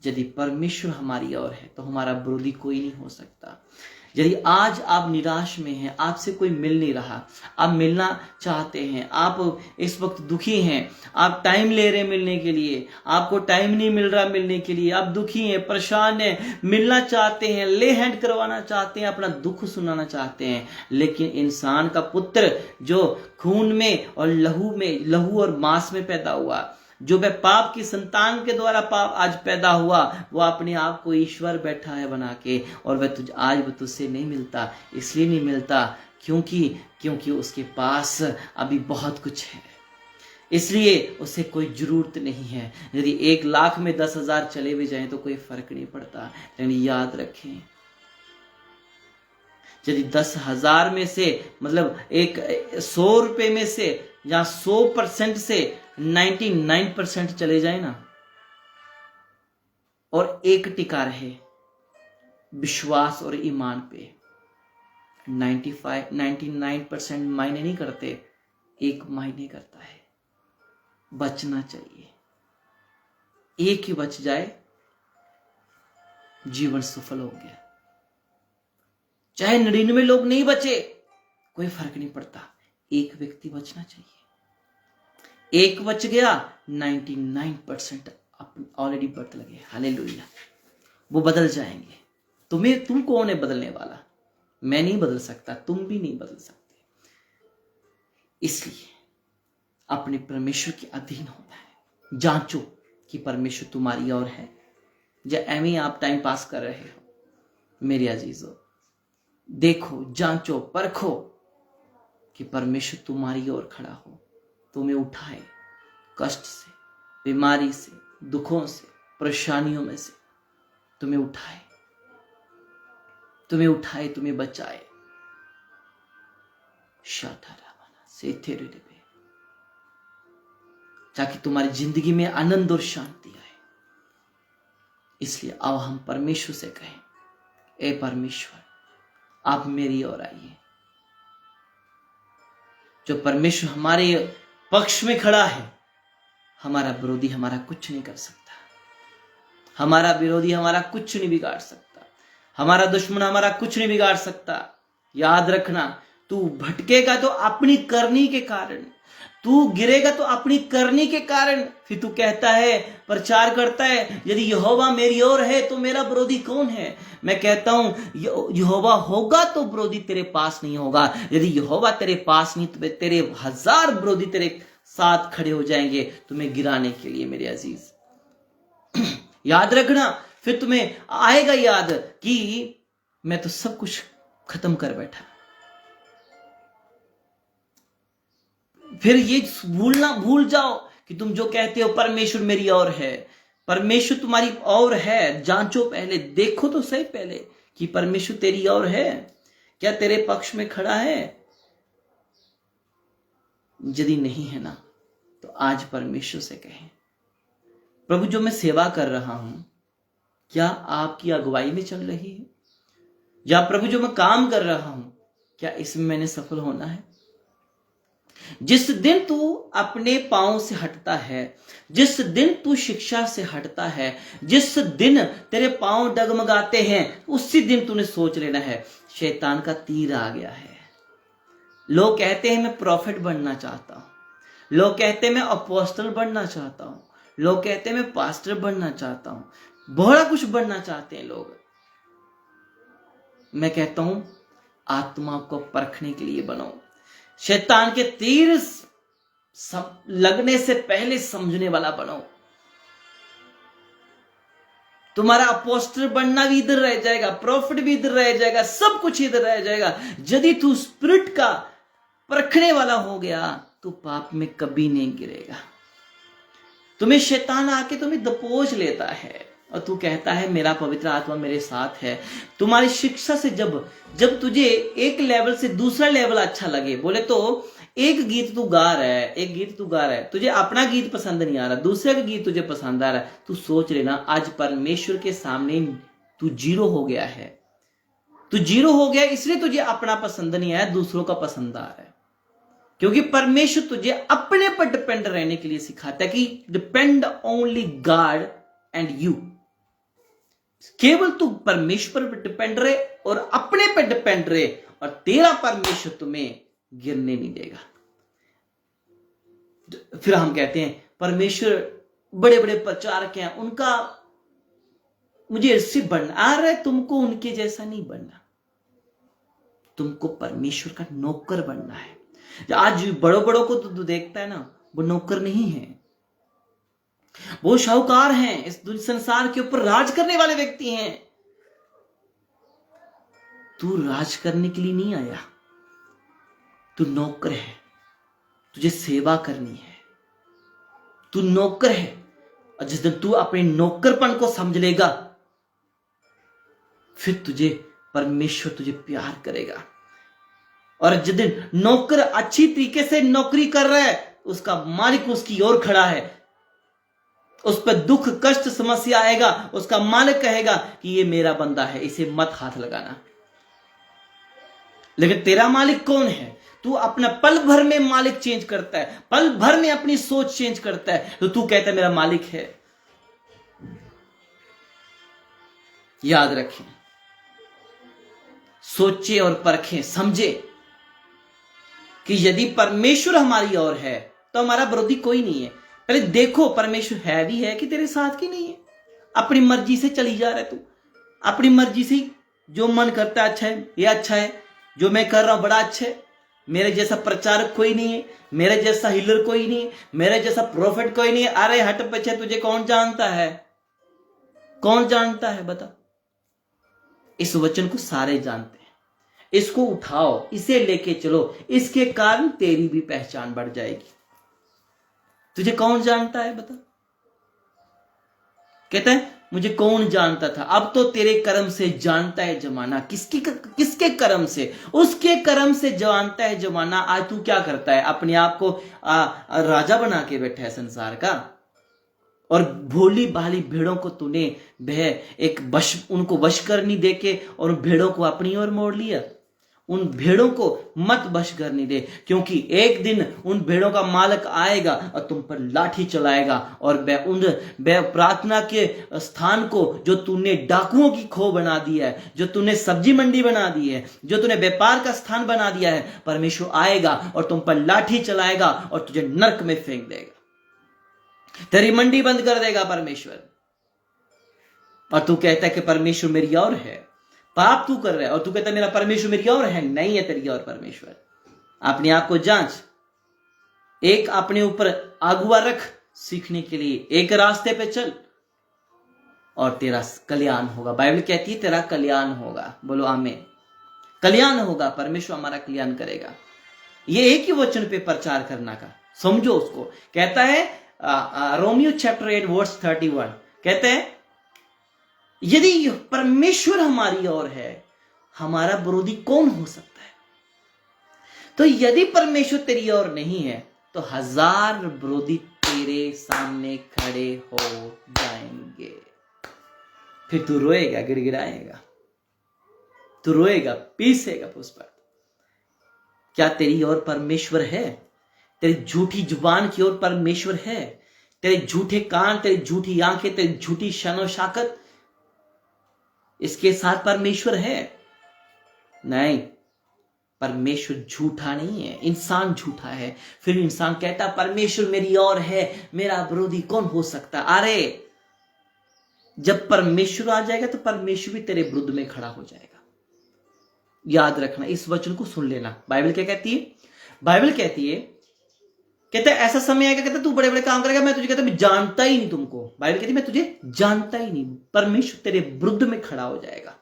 यदि परमेश्वर हमारी ओर है तो हमारा विरोधी कोई नहीं हो सकता। यदि आज आप निराश में हैं, आपसे कोई मिल नहीं रहा, आप मिलना चाहते हैं, आप इस वक्त दुखी हैं, आप टाइम ले रहे हैं मिलने के लिए, आपको टाइम नहीं मिल रहा मिलने के लिए, आप दुखी हैं, परेशान हैं, मिलना चाहते हैं, ले हैंड करवाना चाहते हैं, अपना दुख सुनाना चाहते हैं, लेकिन इंसान का पुत्र जो खून में और लहू और मांस में पैदा हुआ, जो वह पाप की संतान के द्वारा पाप आज पैदा हुआ, वो अपने आप को ईश्वर बैठा है बना के, और वह आज तुझसे नहीं मिलता। इसलिए नहीं मिलता क्योंकि उसके पास अभी बहुत कुछ है, इसलिए उसे कोई जरूरत नहीं है। यदि 1 लाख में 10,000 चले भी जाएं तो कोई फर्क नहीं पड़ता, लेकिन याद रखें यदि 10,000 में से मतलब 100 रुपए में से या 100% से 99% चले जाए ना, और एक टिका रहे विश्वास और ईमान पे, 99% मायने नहीं करते, एक मायने करता है। बचना चाहिए, एक ही बच जाए, जीवन सफल हो गया। चाहे 99 लोग नहीं बचे, कोई फर्क नहीं पड़ता, एक व्यक्ति बचना चाहिए। एक बच गया, 99% ऑलरेडी बदल गए। हालेलुया। वो बदल जाएंगे। तुम कौन है बदलने वाला? मैं नहीं बदल सकता, तुम भी नहीं बदल सकते। इसलिए अपने परमेश्वर के अधीन होना है। जांचो कि परमेश्वर तुम्हारी ओर है, या एवं आप टाइम पास कर रहे हो। मेरे अजीजों, देखो, जांचो, परखो कि परमेश्वर तुम्हारी ओर खड़ा हो, तुम्हें उठाए कष्ट से, बीमारी से, दुखों से, परेशानियों में से, तुम्हें उठाए, तुम्हें बचाए। ताकि तुम्हारी जिंदगी में आनंद और शांति आए। इसलिए अब हम परमेश्वर से कहें, ए परमेश्वर, आप मेरी ओर आइए। जो परमेश्वर हमारे पक्ष में खड़ा है, हमारा विरोधी हमारा कुछ नहीं कर सकता, हमारा विरोधी हमारा कुछ नहीं बिगाड़ सकता, हमारा दुश्मन हमारा कुछ नहीं बिगाड़ सकता। याद रखना, तू भटकेगा तो अपनी करनी के कारण, तू गिरेगा तो अपनी करनी के कारण। फिर तू कहता है, प्रचार करता है, यदि यहोवा मेरी ओर है तो मेरा विरोधी कौन है? मैं कहता हूं, यहोवा होगा तो विरोधी तेरे पास नहीं होगा। यदि यहोवा तेरे पास नहीं तो तेरे 1000 विरोधी तेरे साथ खड़े हो जाएंगे तुम्हें गिराने के लिए। मेरे अजीज, याद रखना, फिर तुम्हें आएगा याद कि मैं तो सब कुछ खत्म कर बैठा। फिर ये भूल जाओ कि तुम जो कहते हो परमेश्वर मेरी ओर है, परमेश्वर तुम्हारी ओर है। जांचो पहले, देखो तो सही पहले कि परमेश्वर तेरी ओर है, क्या तेरे पक्ष में खड़ा है। यदि नहीं है ना, तो आज परमेश्वर से कहें, प्रभु जो मैं सेवा कर रहा हूं, क्या आपकी अगुवाई में चल रही है? या प्रभु जो मैं काम कर रहा हूं, क्या इसमें मैंने सफल होना है? जिस दिन तू अपने पांव से हटता है, जिस दिन तू शिक्षा से हटता है, जिस दिन तेरे पांव डगमगाते हैं, उसी दिन तूने सोच लेना है शैतान का तीर आ गया है। लोग कहते हैं मैं प्रॉफिट बनना चाहता हूं, लोग कहते हैं मैं अपोस्टल बनना चाहता हूं, लोग कहते हैं मैं पास्टर बनना चाहता हूं, बड़ा कुछ बनना चाहते हैं लोग। मैं कहता हूं आत्मा को परखने के लिए बनो। शैतान के तीर लगने से पहले समझने वाला बनो। तुम्हारा अपोस्टल बनना भी इधर रह जाएगा, प्रॉफिट भी इधर रह जाएगा, सब कुछ इधर रह जाएगा। यदि तू स्पिरिट का परखने वाला हो गया तो पाप में कभी नहीं गिरेगा। तुम्हें शैतान आके तुम्हें दबोच लेता है और तू कहता है मेरा पवित्र आत्मा मेरे साथ है। तुम्हारी शिक्षा से जब तुझे एक लेवल से दूसरा लेवल अच्छा लगे, बोले तो एक गीत तू गा रहा है, तुझे अपना गीत पसंद नहीं आ रहा, दूसरे का गीत तुझे पसंद आ रहा है, तू सोच लेना आज परमेश्वर के सामने तू जीरो हो गया है। तू जीरो हो गया इसलिए तुझे अपना पसंद नहीं आया, दूसरों का पसंद आ रहा है। क्योंकि परमेश्वर तुझे अपने पर डिपेंड रहने के लिए सिखाता है कि depend only God and you. केवल तू परमेश्वर पर डिपेंड रहे और अपने पर डिपेंड रहे और तेरा परमेश्वर तुम्हें गिरने नहीं देगा। फिर हम कहते हैं परमेश्वर बड़े बड़े प्रचारक हैं, उनका मुझे इससे बनना आ रहा है। तुमको उनके जैसा नहीं बनना, तुमको परमेश्वर का नौकर बनना है। आज बड़ों बड़ों को तो देखता है ना, वो नौकर नहीं है, वो शाहूकार हैं, इस संसार के ऊपर राज करने वाले व्यक्ति हैं। तू राज करने के लिए नहीं आया, तू नौकर है, तुझे सेवा करनी है, तू नौकर है। और जिस दिन तू अपने नौकरपन को समझ लेगा फिर तुझे परमेश्वर तुझे प्यार करेगा। और जिस दिन नौकर अच्छी तरीके से नौकरी कर रहा है, उसका मालिक उसकी ओर खड़ा है, उस पर दुख कष्ट समस्या आएगा, उसका मालिक कहेगा कि ये मेरा बंदा है, इसे मत हाथ लगाना। लेकिन तेरा मालिक कौन है? तू अपना पल भर में मालिक चेंज करता है, पल भर में अपनी सोच चेंज करता है, तो तू कहता है मेरा मालिक है। याद रखें, सोचे और परखें, समझे कि यदि परमेश्वर हमारी ओर है तो हमारा विरोधी कोई नहीं है। पहले देखो परमेश्वर है भी है कि तेरे साथ की नहीं है। अपनी मर्जी से चली जा रहा है तू, अपनी मर्जी से जो मन करता है अच्छा है, ये अच्छा है, जो मैं कर रहा हूं बड़ा अच्छा है, मेरे जैसा प्रचारक कोई नहीं है, मेरे जैसा हीलर कोई नहीं है, मेरे जैसा प्रॉफिट कोई नहीं है। अरे हट पीछे, तुझे कौन जानता है? कौन जानता है बता? इस वचन को सारे जानते हैं। इसको उठाओ, इसे लेके चलो, इसके कारण तेरी भी पहचान बढ़ जाएगी। तुझे कौन जानता है बता? कहता है मुझे कौन जानता था, अब तो तेरे कर्म से जानता है जमाना। किसके कर्म से? उसके कर्म से जानता है जमाना। आज तू क्या करता है? अपने आप को राजा बना के बैठा है संसार का, और भोली भाली भेड़ों को तूने उनको वश करनी देके और भेड़ों को अपनी ओर मोड़ लिया। उन भेड़ों को मत वश करने दे, क्योंकि एक दिन उन भेड़ों का मालिक आएगा और तुम पर लाठी चलाएगा, और प्रार्थना के स्थान को जो तूने डाकुओं की खो बना दिया है, जो तूने सब्जी मंडी बना दी है, जो तूने व्यापार का स्थान बना दिया है, परमेश्वर आएगा और तुम पर लाठी चलाएगा और तुझे नरक में फेंक देगा। तेरी मंडी बंद कर देगा परमेश्वर। और तू कहता है कि परमेश्वर मेरी ओर है। पाप तू कर रहा है और तू कहता है मेरा परमेश्वर मेरी ओर है। नहीं है तेरी ओर परमेश्वर। अपने आप को जांच, एक अपने ऊपर अगुआ रख सीखने के लिए, एक रास्ते पे चल और तेरा कल्याण होगा। बाइबल कहती है तेरा कल्याण होगा। बोलो आमीन। कल्याण होगा, परमेश्वर हमारा कल्याण करेगा। ये एक ही वचन पे प्रचार करना का, समझो उसको। कहता है रोमियो चैप्टर 8 वर्स 31, कहते हैं यदि परमेश्वर हमारी ओर है, हमारा विरोधी कौन हो सकता है? तो यदि परमेश्वर तेरी ओर नहीं है तो 1000 विरोधी तेरे सामने खड़े हो जाएंगे। फिर तू रोएगा, गिड़गिड़ाएगा, तू रोएगा, पीसेगा पुष्पा। क्या तेरी ओर परमेश्वर है? तेरी झूठी जुबान की ओर परमेश्वर है। तेरे झूठे कान, तेरी झूठी आंखें, तेरी झूठी शनो शाकत, इसके साथ परमेश्वर है? नहीं, परमेश्वर झूठा नहीं है, इंसान झूठा है। फिर इंसान कहता परमेश्वर मेरी ओर है, मेरा विरोधी कौन हो सकता? अरे जब परमेश्वर आ जाएगा तो परमेश्वर भी तेरे विरुद्ध में खड़ा हो जाएगा। याद रखना, इस वचन को सुन लेना। बाइबल क्या कहती है? बाइबल कहती है, कहता है ऐसा समय आएगा, कहता तू बड़े बड़े काम करेगा, मैं तुझे कहता मैं जानता ही नहीं तुमको। बाइबल कहती है मैं तुझे जानता ही नहीं। परमेश्वर तेरे विरुद्ध में खड़ा हो जाएगा।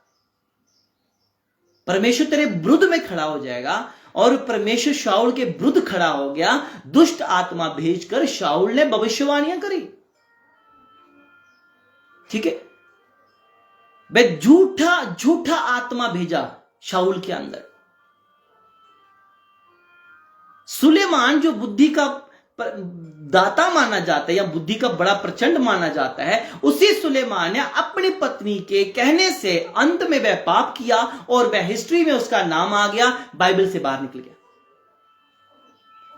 परमेश्वर तेरे विरुद्ध में खड़ा हो जाएगा। और परमेश्वर शाऊल के विरुद्ध खड़ा हो गया। दुष्ट आत्मा भेजकर शाऊल ने भविष्यवाणियां करी। ठीक है, वे झूठा आत्मा भेजा शाऊल के अंदर। सुलेमान जो बुद्धि का दाता माना जाता है या बुद्धि का बड़ा प्रचंड माना जाता है, उसी सुलेमान ने अपनी पत्नी के कहने से अंत में वह पाप किया और वह हिस्ट्री में उसका नाम आ गया, बाइबल से बाहर निकल गया।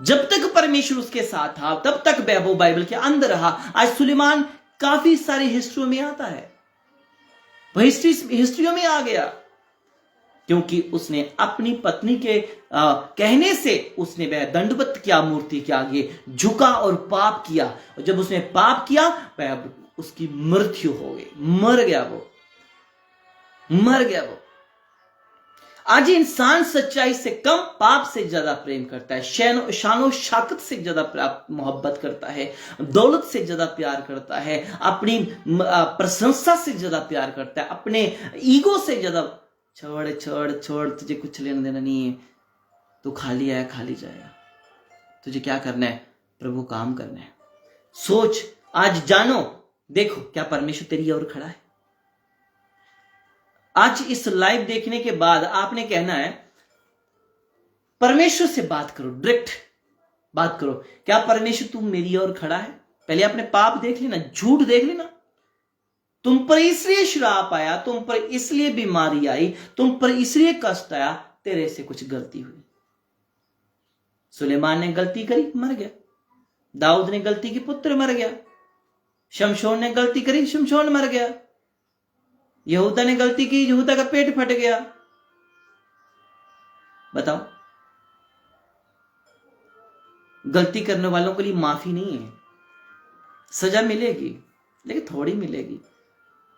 जब तक परमेश्वर उसके साथ था तब तक वह वो बाइबल के अंदर रहा। आज सुलेमान काफी सारी हिस्ट्रियों में आता है, वह हिस्ट्रियों में आ गया क्योंकि उसने अपनी पत्नी के कहने से उसने वह दंडवत किया, मूर्ति के आगे झुका और पाप किया। और जब उसने पाप किया वह उसकी मृत्यु हो गई, मर गया वो। आज इंसान सच्चाई से कम पाप से ज्यादा प्रेम करता है, शानो शाकत से ज्यादा मोहब्बत करता है, दौलत से ज्यादा प्यार करता है, अपनी प्रशंसा से ज्यादा प्यार करता है, अपने ईगो से ज्यादा। छोड़, तुझे कुछ लेना देना नहीं है, तू खाली आया खाली जाएगा। तुझे क्या करना है? प्रभु काम करना है। सोच, आज जानो, देखो क्या परमेश्वर तेरी ओर खड़ा है। आज इस लाइव देखने के बाद आपने कहना है परमेश्वर से बात करो, डायरेक्ट बात करो। क्या परमेश्वर तू मेरी ओर खड़ा है? पहले अपने पाप देख लेना, झूठ देख लेना। तुम पर इसलिए श्राप आया, तुम पर इसलिए बीमारी आई, तुम पर इसलिए कष्ट आया, तेरे से कुछ गलती हुई। सुलेमान ने गलती करी, मर गया। दाऊद ने गलती की, पुत्र मर गया। शमशोन ने गलती करी, शमशोन मर गया। यहूदा ने गलती की, यहूदा का पेट फट गया। बताओ, गलती करने वालों के लिए माफी नहीं है, सजा मिलेगी लेकिन थोड़ी मिलेगी।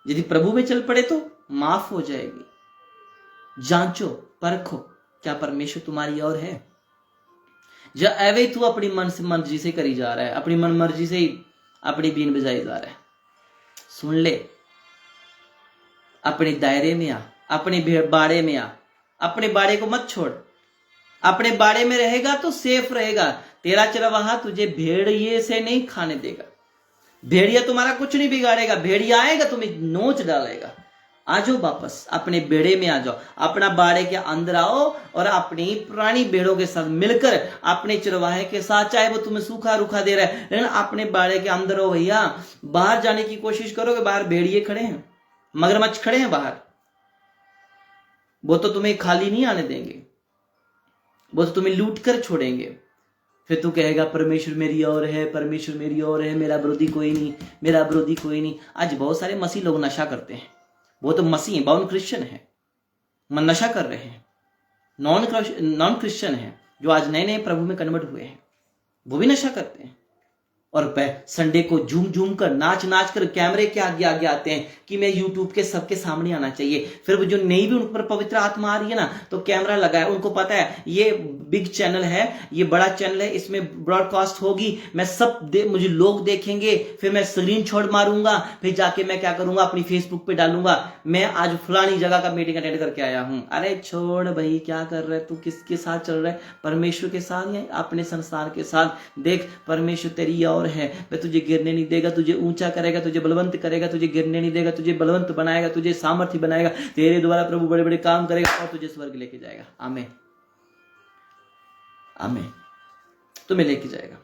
यदि प्रभु में चल पड़े तो माफ हो जाएगी। जांचो परखो, क्या परमेश्वर तुम्हारी ओर है? या एवे तू अपनी मर्जी से करी जा रहा है, अपनी मन मर्जी से ही अपनी बीन बजाई जा रहा है। सुन ले, अपने दायरे में आ, अपने बाड़े में आ, अपने बाड़े को मत छोड़। अपने बाड़े में रहेगा तो सेफ रहेगा। तेरा चरवाहा तुझे भेड़िए से नहीं खाने देगा। भेड़िया तुम्हारा कुछ नहीं बिगाड़ेगा, भेड़िया आएगा तुम्हें नोच डालेगा। आ जाओ वापस अपने बेड़े में आ जाओ, अपना बाड़े के अंदर आओ और अपनी पुरानी भेड़ों के साथ मिलकर अपने चरवाहे के साथ, चाहे वो तुम्हें सूखा रूखा दे रहा है, लेकिन अपने बाड़े के अंदर हो भैया। बाहर जाने की कोशिश करोगे, बाहर भेड़िए खड़े हैं, मगरमच्छ खड़े हैं बाहर, वो तो तुम्हें खाली नहीं आने देंगे, वो तो तुम्हें लूट कर छोड़ेंगे। फिर तू कहेगा परमेश्वर मेरी ओर है, परमेश्वर मेरी ओर है, मेरा विरोधी कोई नहीं, मेरा विरोधी कोई नहीं। आज बहुत सारे मसीह लोग नशा करते हैं, वो तो मसीह हैं, बाउन क्रिश्चियन है, नशा कर रहे हैं। नॉन क्रिश्चियन है जो आज नए नए प्रभु में कन्वर्ट हुए हैं, वो भी नशा करते हैं। और संडे को झूम कर नाच कर कैमरे के आगे आगे आते हैं कि मैं यूट्यूब के सबके सामने आना चाहिए। फिर वो जो नहीं भी उन पर पवित्र आत्मा आ रही है ना, तो कैमरा लगा है, उनको पता है ये बिग चैनल है, ये बड़ा चैनल है, इसमें ब्रॉडकास्ट होगी, मैं मुझे लोग देखेंगे, फिर मैं स्क्रीन शॉट मारूंगा, फिर जाके मैं क्या करूंगा, अपनी फेसबुक पे डालूंगा, मैं आज फलानी जगह का मीटिंग अटेंड करके आया हूं। अरे छोड़ भाई, क्या कर रहे तू, किसके साथ चल रहा है? परमेश्वर के साथ या अपने संसार के साथ? देख, परमेश्वर तेरी ओर है, वह तुझे गिरने नहीं देगा, तुझे ऊंचा करेगा, तुझे बलवंत करेगा, तुझे गिरने नहीं देगा, तुझे बलवंत बनाएगा, तुझे सामर्थ्य बनाएगा, तेरे द्वारा प्रभु बड़े बड़े काम करेगा और तुझे स्वर्ग लेके जाएगा। आमीन, आमीन, तुम्हें लेके जाएगा।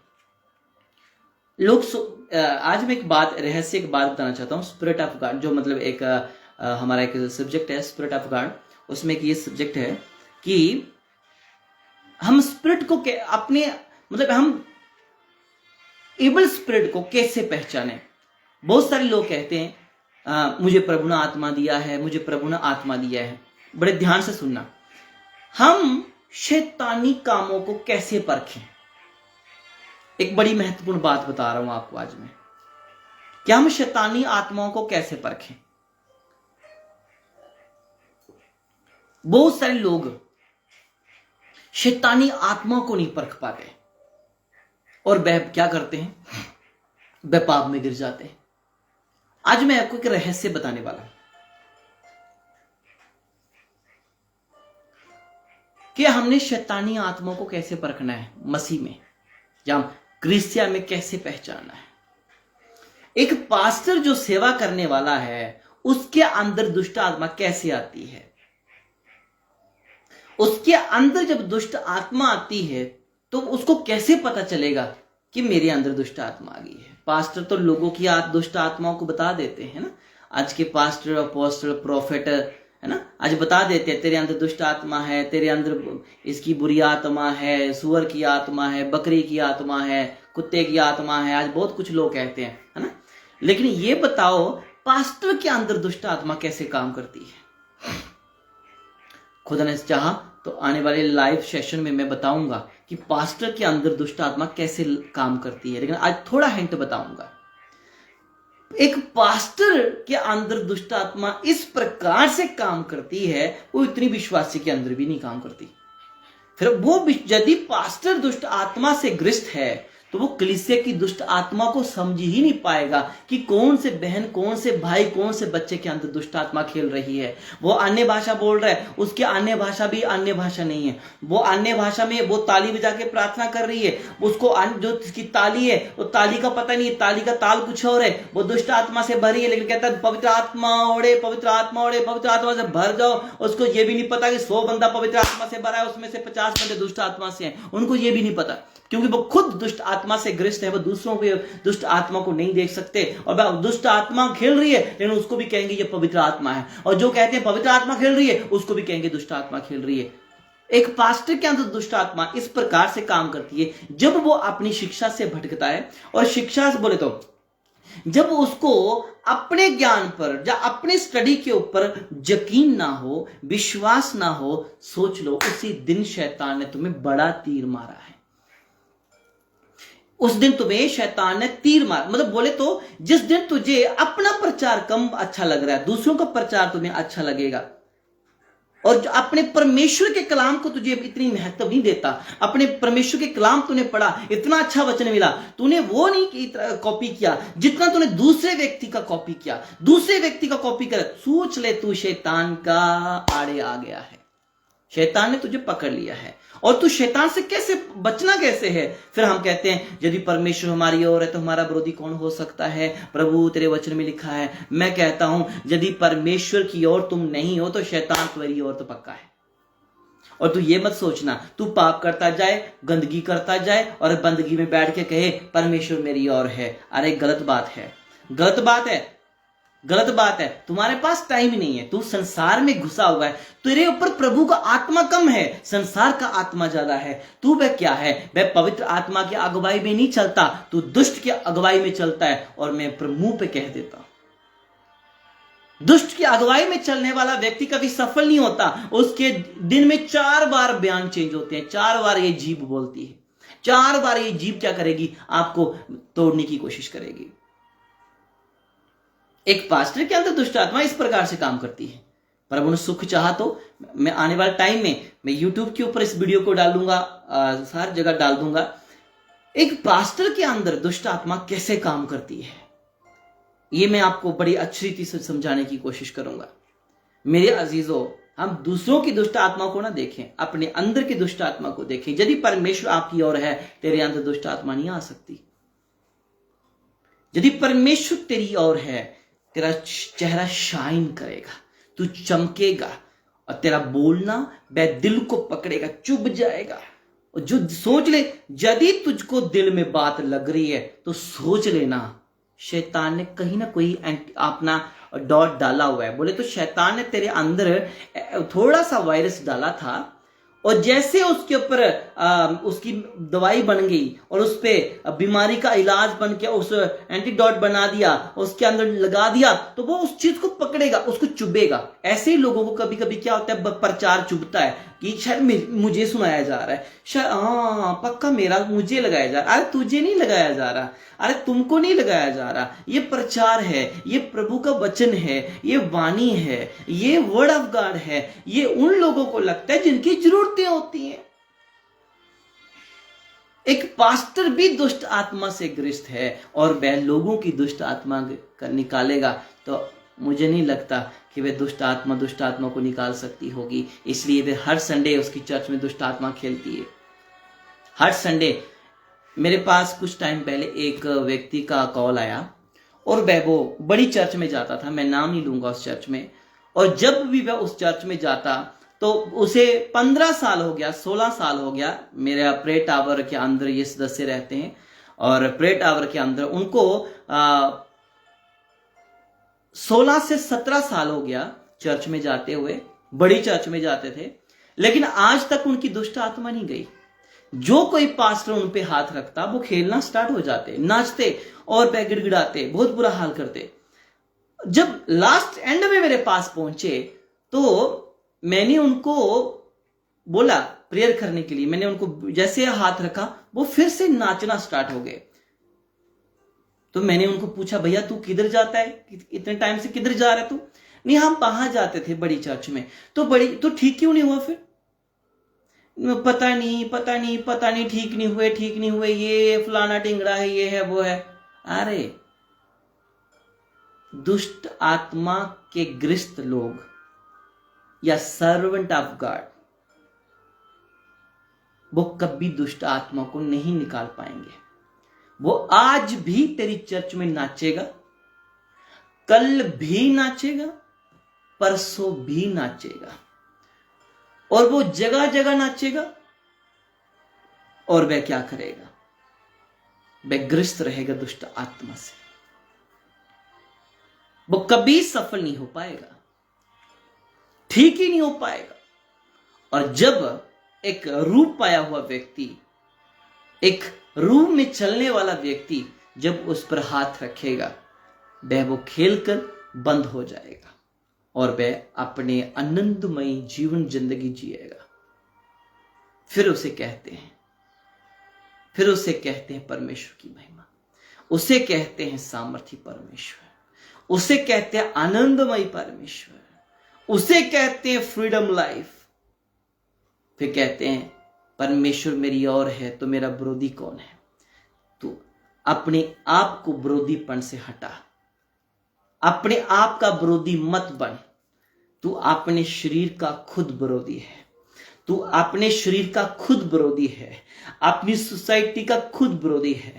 लोग आज मैं एक बात बताना चाहता हूँ, स्पिरिट ऑफ गॉड, जो मतलब एक हमारा एक सब्जेक्ट है स्पिरिट ऑफ गॉड, उसमें एक ये सब्जेक्ट है कि हम स्पिरिट को अपने मतलब हम इविल स्पिरिट को कैसे पहचाने। बहुत सारे लोग कहते हैं मुझे प्रभु ने आत्मा दिया है, मुझे प्रभु ने आत्मा दिया है। बड़े ध्यान से सुनना, हम शैतानी कामों को कैसे परखें। एक बड़ी महत्वपूर्ण बात बता रहा हूं आपको आज मैं, कि हम शैतानी आत्माओं को कैसे परखें। बहुत सारे लोग शैतानी आत्माओं को नहीं परख पाते और वह क्या करते हैं, वह पाप में गिर जाते हैं। आज मैं आपको एक रहस्य बताने वाला हूं कि हमने शैतानी आत्माओं को कैसे परखना है, मसीह में या क्रिस्तिया में कैसे पहचानना है। एक पास्टर जो सेवा करने वाला है, उसके अंदर दुष्ट आत्मा कैसे आती है, उसके अंदर जब दुष्ट आत्मा आती है तो उसको कैसे पता चलेगा कि मेरे अंदर दुष्ट आत्मा आ गई है। पास्टर तो लोगों की दुष्ट आत्माओं को बता देते हैं ना, आज के पास्टर, अपोस्टल, प्रोफेट है ना, आज बता देते हैं तेरे अंदर दुष्ट आत्मा है, तेरे अंदर इसकी बुरी आत्मा है, सुअर की आत्मा है, बकरी की आत्मा है, कुत्ते की आत्मा है। आज बहुत कुछ लोग कहते हैं, है ना। लेकिन ये बताओ पास्टर के अंदर दुष्ट आत्मा कैसे काम करती है। खुदा ने चाहा तो आने वाले लाइव सेशन में मैं बताऊंगा कि पास्टर के अंदर दुष्ट आत्मा कैसे काम करती है, लेकिन आज थोड़ा हिंट बताऊंगा। एक पास्टर के अंदर दुष्ट आत्मा इस प्रकार से काम करती है, वो इतनी विश्वासी के अंदर भी नहीं काम करती। फिर वो यदि पास्टर दुष्ट आत्मा से ग्रस्त है तो वो कलीसिया की दुष्ट आत्मा को समझ ही नहीं पाएगा कि कौन से बहन, कौन से भाई, कौन से बच्चे के अंदर दुष्ट आत्मा खेल रही है। वो अन्य भाषा बोल रहा है, उसकी अन्य भाषा भी अन्य भाषा नहीं है। वो अन्य भाषा में वो ताली बजा के प्रार्थना कर रही है, उसको जो इसकी ताली है वो ताली का पता नहीं है, ताली का ताल कुछ और है। वो दुष्ट आत्मा से भरी है, लेकिन कहता है पवित्र आत्मा ओढ़े, पवित्र आत्मा ओढ़े, पवित्र आत्मा से भर जाओ। उसको ये भी नहीं पता कि 100 बंदा पवित्र आत्मा से भरा है, उसमें से 50 बंदे दुष्ट आत्मा से हैं। उनको ये भी नहीं पता, क्योंकि वो खुद दुष्ट आत्मा से ग्रस्त है। वो दूसरों के दुष्ट आत्मा को नहीं देख सकते, और वह दुष्ट आत्मा खेल रही है, लेकिन उसको भी कहेंगे ये पवित्र आत्मा है। और जो कहते हैं पवित्र आत्मा खेल रही है, उसको भी कहेंगे दुष्ट आत्मा खेल रही है। एक पास्टर के अंदर दुष्ट आत्मा इस प्रकार से काम करती है, जब वो अपनी शिक्षा से भटकता है, और शिक्षा से बोले तो जब उसको अपने ज्ञान पर या अपने स्टडी के ऊपर यकीन ना हो, विश्वास ना हो, सोच लो उसी दिन शैतान ने तुम्हें बड़ा तीर मारा है। उस दिन तुम्हें शैतान ने तीर मार, मतलब बोले तो जिस दिन तुझे अपना प्रचार कम अच्छा लग रहा है, दूसरों का प्रचार तुम्हें अच्छा लगेगा, और जो अपने परमेश्वर के कलाम को तुझे इतनी महत्व नहीं देता, अपने परमेश्वर के कलाम तूने पढ़ा, इतना अच्छा वचन मिला, तूने वो नहीं कॉपी किया जितना तूने दूसरे व्यक्ति का कॉपी किया, दूसरे व्यक्ति का कॉपी कर, सोच ले तू शैतान का आड़े आ गया है। शैतान ने तुझे पकड़ लिया है, और तू शैतान से कैसे बचना कैसे है। फिर हम कहते हैं यदि परमेश्वर हमारी ओर है तो हमारा विरोधी कौन हो सकता है, प्रभु तेरे वचन में लिखा है। मैं कहता हूं यदि परमेश्वर की ओर तुम नहीं हो तो शैतान तुम्हारी ओर तो पक्का है। और तू ये मत सोचना तू पाप करता जाए, गंदगी करता जाए, और बंदगी में बैठ के कहे परमेश्वर मेरी ओर है। अरे गलत बात है, गलत बात है, गलत बात है। तुम्हारे पास टाइम ही नहीं है, तू संसार में घुसा हुआ है, तेरे ऊपर प्रभु का आत्मा कम है, संसार का आत्मा ज्यादा है। तू वह क्या है, वह पवित्र आत्मा की अगुवाई में नहीं चलता, तू दुष्ट की अगुवाई में चलता है। और मैं मुंह पे कह देता हूं, दुष्ट की अगुवाई में चलने वाला व्यक्ति कभी सफल नहीं होता। उसके दिन में 4 बार बयान चेंज होते हैं, 4 बार ये जीभ बोलती है, 4 बार ये जीभ क्या करेगी, आपको तोड़ने की कोशिश करेगी। एक पास्टर के अंदर दुष्ट आत्मा इस प्रकार से काम करती है। प्रभु ने सुख चाहा तो मैं आने वाले टाइम में मैं YouTube के ऊपर इस वीडियो को डाल दूंगा, हर जगह डाल दूंगा। एक पास्टर के अंदर दुष्ट आत्मा कैसे काम करती है, ये मैं आपको बड़ी अच्छी रीति से समझाने की कोशिश करूंगा। मेरे अजीजों, हम दूसरों की दुष्ट आत्मा को ना देखें, अपने अंदर की दुष्ट आत्मा को देखें। यदि परमेश्वर आपकी ओर है, तेरे अंदर दुष्ट आत्मा नहीं आ सकती। यदि परमेश्वर तेरी ओर है, तेरा चेहरा शाइन करेगा, तू चमकेगा, और तेरा बोलना वह दिल को पकड़ेगा, चुभ जाएगा। और जो सोच ले, यदि तुझको दिल में बात लग रही है तो सोच लेना शैतान ने कहीं ना कोई अपना डॉट डाला हुआ है। बोले तो शैतान ने तेरे अंदर थोड़ा सा वायरस डाला था, और जैसे उसके ऊपर उसकी दवाई बन गई और उस पर बीमारी का इलाज बन के उस एंटीडोट बना दिया, उसके अंदर लगा दिया, तो वो उस चीज को पकड़ेगा, उसको चुभेगा। ऐसे ही लोगों को कभी कभी क्या होता है, प्रचार चुभता है कि शायद मुझे सुनाया जा रहा है, शायद हाँ पक्का मेरा मुझे लगाया जा रहा है। अरे तुझे नहीं लगाया जा रहा, अरे तुमको नहीं लगाया जा रहा। ये प्रचार है, ये प्रभु का वचन है, ये वाणी है, ये वर्ड ऑफ गॉड है। ये उन लोगों को लगता है जिनकी जरूरतें होती हैं। एक पास्टर भी दुष्ट आत्मा से ग्रस्त है और वह लोगों की दुष्ट आत्मा निकालेगा, तो मुझे नहीं लगता कि वह दुष्ट आत्मा को निकाल सकती होगी। इसलिए वे हर संडे उसकी चर्च में दुष्ट आत्मा खेलती है। हर संडे मेरे पास कुछ टाइम पहले एक व्यक्ति का कॉल आया और वह वो बड़ी चर्च में जाता था, मैं नाम नहीं लूंगा उस चर्च में। और जब भी वह उस चर्च में जाता तो उसे 15 साल हो गया, 16 साल हो गया। मेरे प्रे टावर के अंदर ये सदस्य रहते हैं और प्रे टावर के अंदर उनको 16 से 17 साल हो गया चर्च में जाते हुए, बड़ी चर्च में जाते थे, लेकिन आज तक उनकी दुष्ट आत्मा नहीं गई। जो कोई पास्टर उन पे हाथ रखता वो खेलना स्टार्ट हो जाते, नाचते और वह गिड़गिड़ाते, बहुत बुरा हाल करते। जब लास्ट एंड में मेरे पास पहुंचे तो मैंने उनको बोला प्रेयर करने के लिए, मैंने उनको जैसे हाथ रखा वो फिर से नाचना स्टार्ट हो गए। तो मैंने उनको पूछा, भैया तू किधर जाता है, इतने टाइम से किधर जा रहा है तू? नहीं हम वहां जाते थे बड़ी चर्च में। तो ठीक क्यों नहीं हुआ फिर? पता नहीं ठीक नहीं हुए, ये फलाना टिंगड़ा है, ये है वो है। अरे दुष्ट आत्मा के ग्रस्त लोग या सर्वेंट ऑफ गॉड वो कभी दुष्ट आत्मा को नहीं निकाल पाएंगे। वो आज भी तेरी चर्च में नाचेगा, कल भी नाचेगा, परसों भी नाचेगा, और वो जगह जगह नाचेगा। और वह क्या करेगा? वह ग्रस्त रहेगा दुष्ट आत्मा से, वो कभी सफल नहीं हो पाएगा, ठीक ही नहीं हो पाएगा। और जब एक रूप पाया हुआ व्यक्ति, एक रूप में चलने वाला व्यक्ति जब उस पर हाथ रखेगा, वह वो खेलकर बंद हो जाएगा और वह अपने आनंदमयी जीवन जिंदगी जिएगा। फिर उसे कहते हैं परमेश्वर की महिमा, उसे कहते हैं सामर्थी परमेश्वर, उसे कहते हैं आनंदमयी परमेश्वर, उसे कहते हैं फ्रीडम लाइफ। फिर कहते हैं परमेश्वर मेरी ओर है तो मेरा विरोधी कौन है? तू अपने आप को विरोधीपन से हटा, अपने आप का विरोधी मत बन। तू अपने शरीर का खुद विरोधी है, तू अपने शरीर का खुद विरोधी है, अपनी सोसाइटी का खुद विरोधी है,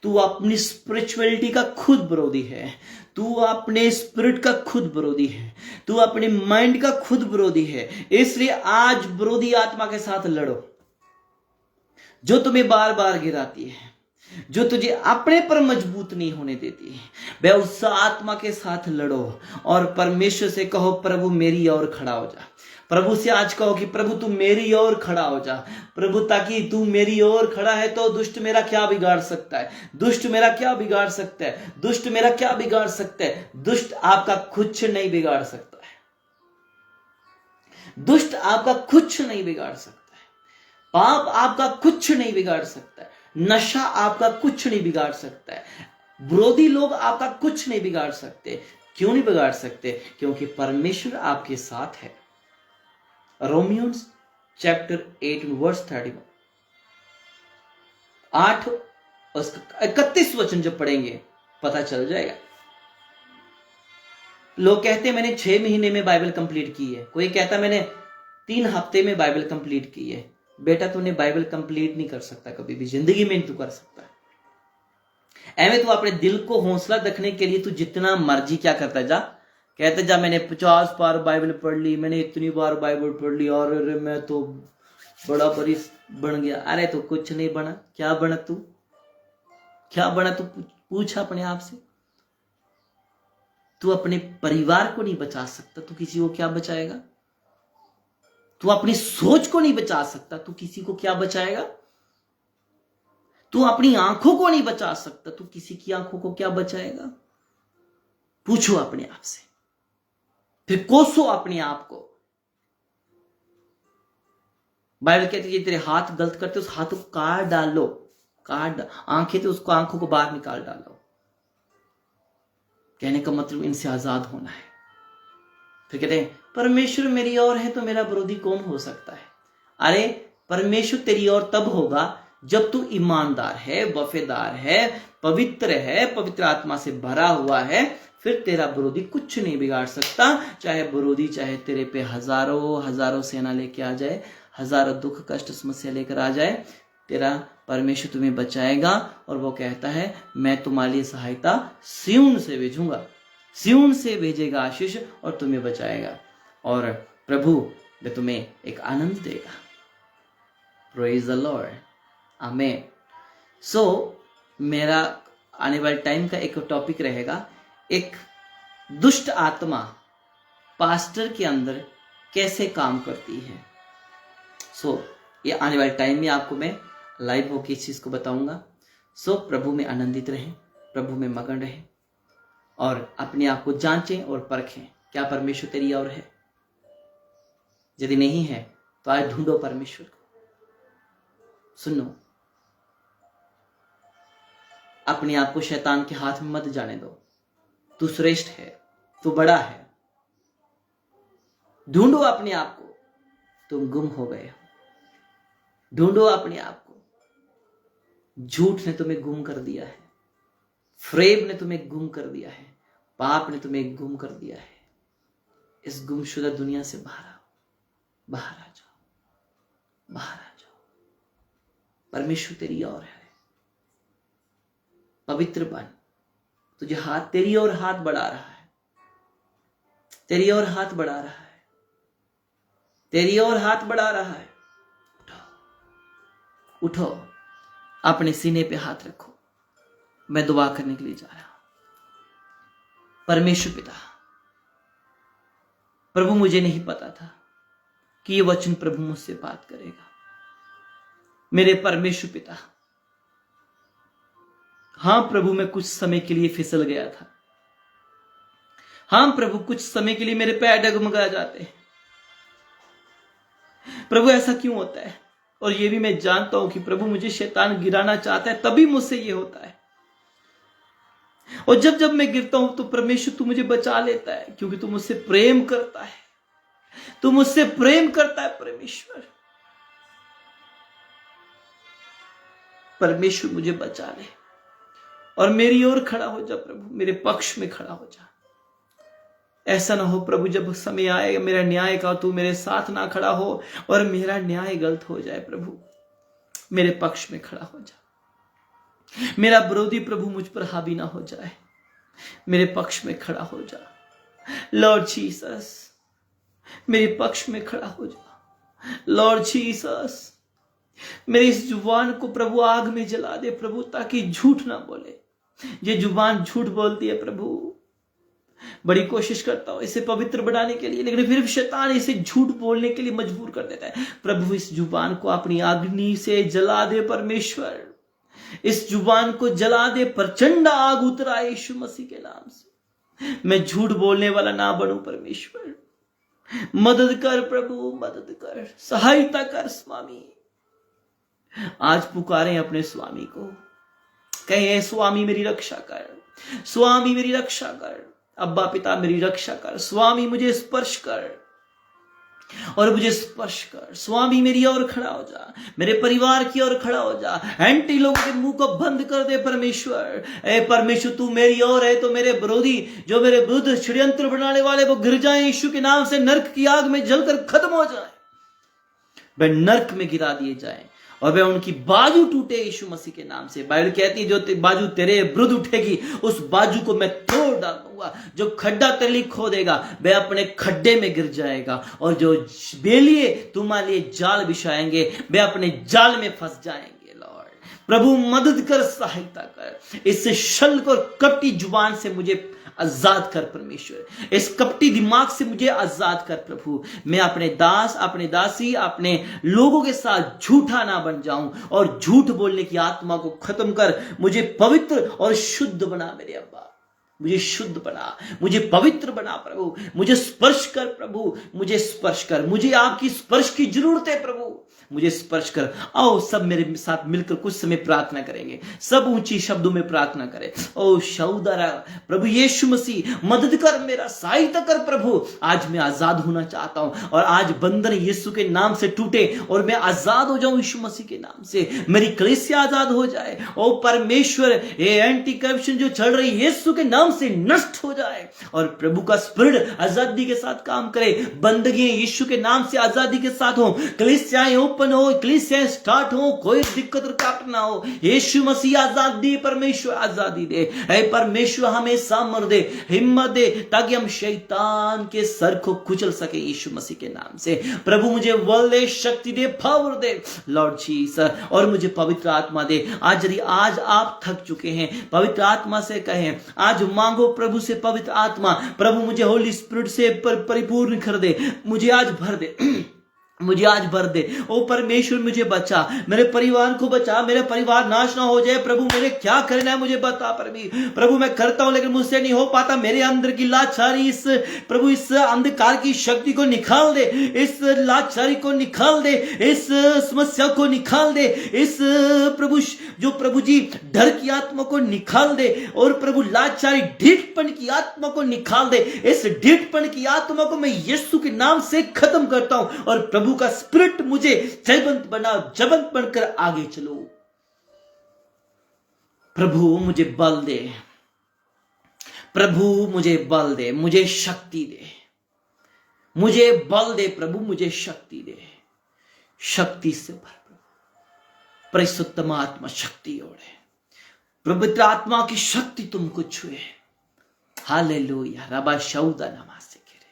तू अपनी स्पिरिचुअलिटी का खुद विरोधी है, तू अपने स्पिरिट का खुद विरोधी है, तू अपने माइंड का खुद विरोधी है। इसलिए आज विरोधी आत्मा के साथ लड़ो जो तुम्हें बार बार गिराती है, जो तुझे अपने पर मजबूत नहीं होने देती है। वह उस आत्मा के साथ लड़ो और परमेश्वर से कहो प्रभु मेरी ओर खड़ा हो जा। प्रभु से आज कहो कि प्रभु तू मेरी ओर खड़ा हो जा प्रभु, ताकि तू मेरी ओर खड़ा है तो दुष्ट मेरा क्या बिगाड़ सकता है? दुष्ट मेरा क्या बिगाड़ सकता है? दुष्ट मेरा क्या बिगाड़ सकता है? दुष्ट आपका कुछ नहीं बिगाड़ सकता है, दुष्ट आपका कुछ नहीं बिगाड़ सकता है, पाप आपका कुछ नहीं बिगाड़ सकता है, नशा आपका कुछ नहीं बिगाड़ सकता है, विरोधी लोग आपका कुछ नहीं बिगाड़ सकते। क्यों नहीं बिगाड़ सकते? क्योंकि परमेश्वर आपके साथ है। रोमियोस चैप्टर 8 वर्स 31, 8 उसका 31 वचन जब पढ़ेंगे पता चल जाएगा। लोग कहते हैं मैंने 6 महीने में बाइबल कंप्लीट की है, कोई कहता मैंने 3 हफ्ते में बाइबल कंप्लीट की है। बेटा तूने बाइबल कंप्लीट नहीं कर सकता, कभी भी जिंदगी में नहीं तू कर सकता। ऐਵੇਂ तू अपने दिल को हौसला रखने के लिए तू जितना मर्जी क्या करता जा, कहते जा मैंने 50 बार बाइबल पढ़ ली, मैंने इतनी बार बाइबल पढ़ ली और मैं तो बड़ा बरिस बन गया। अरे तो कुछ नहीं बना। क्या बना तू? क्या बना तू? पूछ अपने आप से। तू अपने परिवार को नहीं बचा सकता, तू किसी को क्या बचाएगा? तू अपनी सोच को नहीं बचा सकता, तू किसी को क्या बचाएगा? तू अपनी आंखों को नहीं बचा सकता, तू किसी की आंखों को क्या बचाएगा? पूछो अपने आप से, फिर कोसो अपने आप को। बाइबल कहती है तेरे हाथ गलत करते उस हाथ को काट डालो, आंखें तो उसको आंखों को बाहर निकाल डालो। कहने का मतलब इनसे आजाद होना है। फिर कहते हैं परमेश्वर मेरी ओर है तो मेरा विरोधी कौन हो सकता है? अरे परमेश्वर तेरी ओर तब होगा जब तू ईमानदार है, वफादार है, पवित्र है, पवित्र आत्मा से भरा हुआ है, फिर तेरा विरोधी कुछ नहीं बिगाड़ सकता। चाहे विरोधी चाहे तेरे पे हजारों सेना लेके आ जाए, हजारों दुख कष्ट समस्या लेकर आ जाए, तेरा परमेश्वर तुम्हें बचाएगा। और वो कहता है मैं तुम्हारे लिए सहायता सिय्योन से भेजूंगा, सिय्योन से भेजेगा आशीष और तुम्हें बचाएगा। और प्रभु वे तुम्हें एक आनंद देगा। प्रेज द लॉर्ड, आमीन। सो मेरा आने वाले टाइम का एक टॉपिक रहेगा, एक दुष्ट आत्मा पास्टर के अंदर कैसे काम करती है। सो ये आने वाले टाइम में आपको मैं लाइव होकर इस चीज को बताऊंगा। सो प्रभु में आनंदित रहें, प्रभु में मगन रहें और अपने आप को जांचें और परखें, क्या परमेश्वर तेरी ओर है? यदि नहीं है तो आज ढूंढो परमेश्वर को। सुनो, अपने आप को शैतान के हाथ में मत जाने दो। तू श्रेष्ठ है, तू बड़ा है। ढूंढो अपने आप को, तुम गुम हो गए हो। ढूंढो अपने आप को। झूठ ने तुम्हें गुम कर दिया है, फ्रेब ने तुम्हें गुम कर दिया है, पाप ने तुम्हें गुम कर दिया है। इस गुमशुदा दुनिया से बाहर आओ, बाहर आ जाओ, बाहर आ जाओ। परमेश्वर तेरी ओर है, पवित्र बन। तुझे हाथ तेरी ओर हाथ बढ़ा रहा है, तेरी ओर हाथ बढ़ा रहा है, तेरी ओर हाथ बढ़ा रहा है। उठो, उठो, अपने सीने पे हाथ रखो। मैं दुआ करने के लिए जा रहा हूं। परमेश्वर पिता, प्रभु मुझे नहीं पता था कि ये वचन प्रभु मुझसे बात करेगा। मेरे परमेश्वर पिता, हां प्रभु मैं कुछ समय के लिए फिसल गया था। हां प्रभु कुछ समय के लिए मेरे पैर डगमगा जाते हैं। प्रभु ऐसा क्यों होता है? और ये भी मैं जानता हूं कि प्रभु मुझे शैतान गिराना चाहता है, तभी मुझसे ये होता है। और जब जब मैं गिरता हूं तो परमेश्वर तू मुझे बचा लेता है, क्योंकि तू मुझसे प्रेम करता है, तू मुझसे प्रेम करता है। परमेश्वर, परमेश्वर मुझे बचा ले और मेरी ओर खड़ा हो जा प्रभु, मेरे पक्ष में खड़ा हो जा। ऐसा ना हो प्रभु जब समय आएगा मेरा न्याय का, तू मेरे साथ ना खड़ा हो और मेरा न्याय गलत हो जाए। प्रभु मेरे पक्ष में खड़ा हो जा। मेरा विरोधी प्रभु मुझ पर हावी ना हो जाए, मेरे पक्ष में खड़ा हो जा। लॉर्ड जीसस, मेरे पक्ष में खड़ा हो जा। लॉर्ड जीसस, मेरी इस जुबान को प्रभु आग में जला दे प्रभु, ताकि झूठ ना बोले। ये जुबान झूठ बोलती है प्रभु। बड़ी कोशिश करता हूं इसे पवित्र बनाने के लिए, लेकिन फिर शैतान इसे झूठ बोलने के लिए मजबूर कर देता है। प्रभु इस जुबान को अपनी अग्नि से जला दे परमेश्वर, इस जुबान को जला दे। प्रचंड आग उतरा यीशु मसीह के नाम से। मैं झूठ बोलने वाला ना बनूं परमेश्वर। मदद कर प्रभु, मदद कर, सहायता कर स्वामी। आज पुकारें अपने स्वामी को, कहें स्वामी मेरी रक्षा कर, स्वामी मेरी रक्षा कर, अब्बा पिता मेरी रक्षा कर। स्वामी मुझे स्पर्श कर और मुझे स्पर्श कर। स्वामी मेरी ओर खड़ा हो जा, मेरे परिवार की ओर खड़ा हो जा। एंटी लोगों के मुंह को बंद कर दे परमेश्वर। ए परमेश्वर तू मेरी ओर है तो मेरे विरोधी, जो मेरे विरुद्ध षड्यंत्र बनाने वाले, वो गिर जाएं यीशु के नाम से। नरक की आग में जलकर खत्म हो जाए, वे नरक में गिरा दिए जाएं और वे उनकी बाजू टूटे यीशु मसीह के नाम से। बाइबल कहती है जो बाजू तेरे विरुद्ध उठेगी उस बाजू को मैं तोड़ डालूंगा। जो खड्डा तेरे लिए खोदेगा वे अपने खड्डे में गिर जाएगा, और जो बेलिए तुम्हारे लिए जाल बिछाएंगे वे अपने जाल में फंस जाएंगे। लॉर्ड प्रभु मदद कर, सहायता कर। इस शल्क और कपटी जुबान से मुझे आजाद कर परमेश्वर, इस कपटी दिमाग से मुझे आजाद कर प्रभु। मैं अपने दास, अपने दासी, अपने लोगों के साथ झूठा ना बन जाऊं और झूठ बोलने की आत्मा को खत्म कर मुझे पवित्र और शुद्ध बना मेरे अब्बा। मुझे शुद्ध बना, मुझे पवित्र बना प्रभु। मुझे स्पर्श कर प्रभु, मुझे स्पर्श कर। मुझे आपकी स्पर्श की जरूरत है प्रभु, मुझे स्पर्श कर। आओ सब मेरे साथ मिलकर कुछ समय प्रार्थना करेंगे, सब ऊंची शब्दों में प्रार्थना करें। ओ शौदरा प्रभु यीशु मसीह मदद कर, मेरा सहायता कर प्रभु। आज मैं आजाद होना चाहता हूं और आज बंधन यीशु के नाम से टूटे और मैं आजाद हो जाऊं यीशु मसीह के नाम से। मेरी कलीसिया आजाद हो जाए। ओ परमेश्वर, ये एंटी करप्शन जो चल रही यीशु के नाम से नष्ट हो जाए और प्रभु का स्पिरिट आजादी के साथ काम करे। बंदगी यीशु के नाम से आजादी के साथ हो, कलीसियाएं ओपन हो, कलीसियाएं स्टार्ट हो, कोई दिक्कत रुकावट ना हो। यीशु मसीह आजादी, परमेश्वर आजादी दे। ऐ परमेश्वर हमें सामर्थ दे, हिम्मत दे, ताकि हम शैतान के सर को कुचल सके यीशु मसीह के नाम से। प्रभु मुझे बल दे, शक्ति दे, पावर दे लॉर्ड जीसस, और मुझे पवित्र आत्मा दे। आज यदि आज आप थक चुके हैं, पवित्र आत्मा से कहें, आज मांगो प्रभु से पवित्र आत्मा। प्रभु मुझे होली स्पिरिट से परिपूर्ण कर दे, मुझे आज भर दे, मुझे आज भर दे। ओ परमेश्वर मुझे बचा, मेरे परिवार को बचा, मेरे परिवार नाश ना हो जाए। प्रभु मेरे क्या करना है मुझे बता प्रभु। मैं करता हूं लेकिन मुझसे नहीं हो पाता। मेरे अंदर की लाचारी, इस प्रभु इस अंधकार की शक्ति को निकाल दे, इस लाचारी को निकाल दे, इस समस्या को निकाल दे, इस प्रभु जो प्रभु जी डर की आत्मा को निकाल दे, और प्रभु लाचारी ढीठपन की आत्मा को निकाल दे। इस ढीठपन की आत्मा को मैं यीशु के नाम से खत्म करता हूं और प्रभु का स्पिरिट मुझे जयवंत बना, जबंत बनकर आगे चलो। प्रभु मुझे बल दे, प्रभु मुझे बल दे, मुझे शक्ति दे, मुझे बल दे प्रभु, मुझे शक्ति दे। शक्ति से भर प्रभु, परिशुद्ध आत्मा शक्ति ओढ़े, पवित्र आत्मा की शक्ति तुमको छुए। हालेलुया। रबा शौदा नमासे करे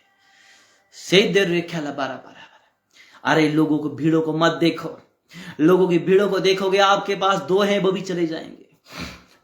से देर रेखा ला बारा बारा। अरे लोगों को, भीड़ों को मत देखो, लोगों की भीड़ों को देखोगे, आपके पास दो हैं वो भी चले जाएंगे।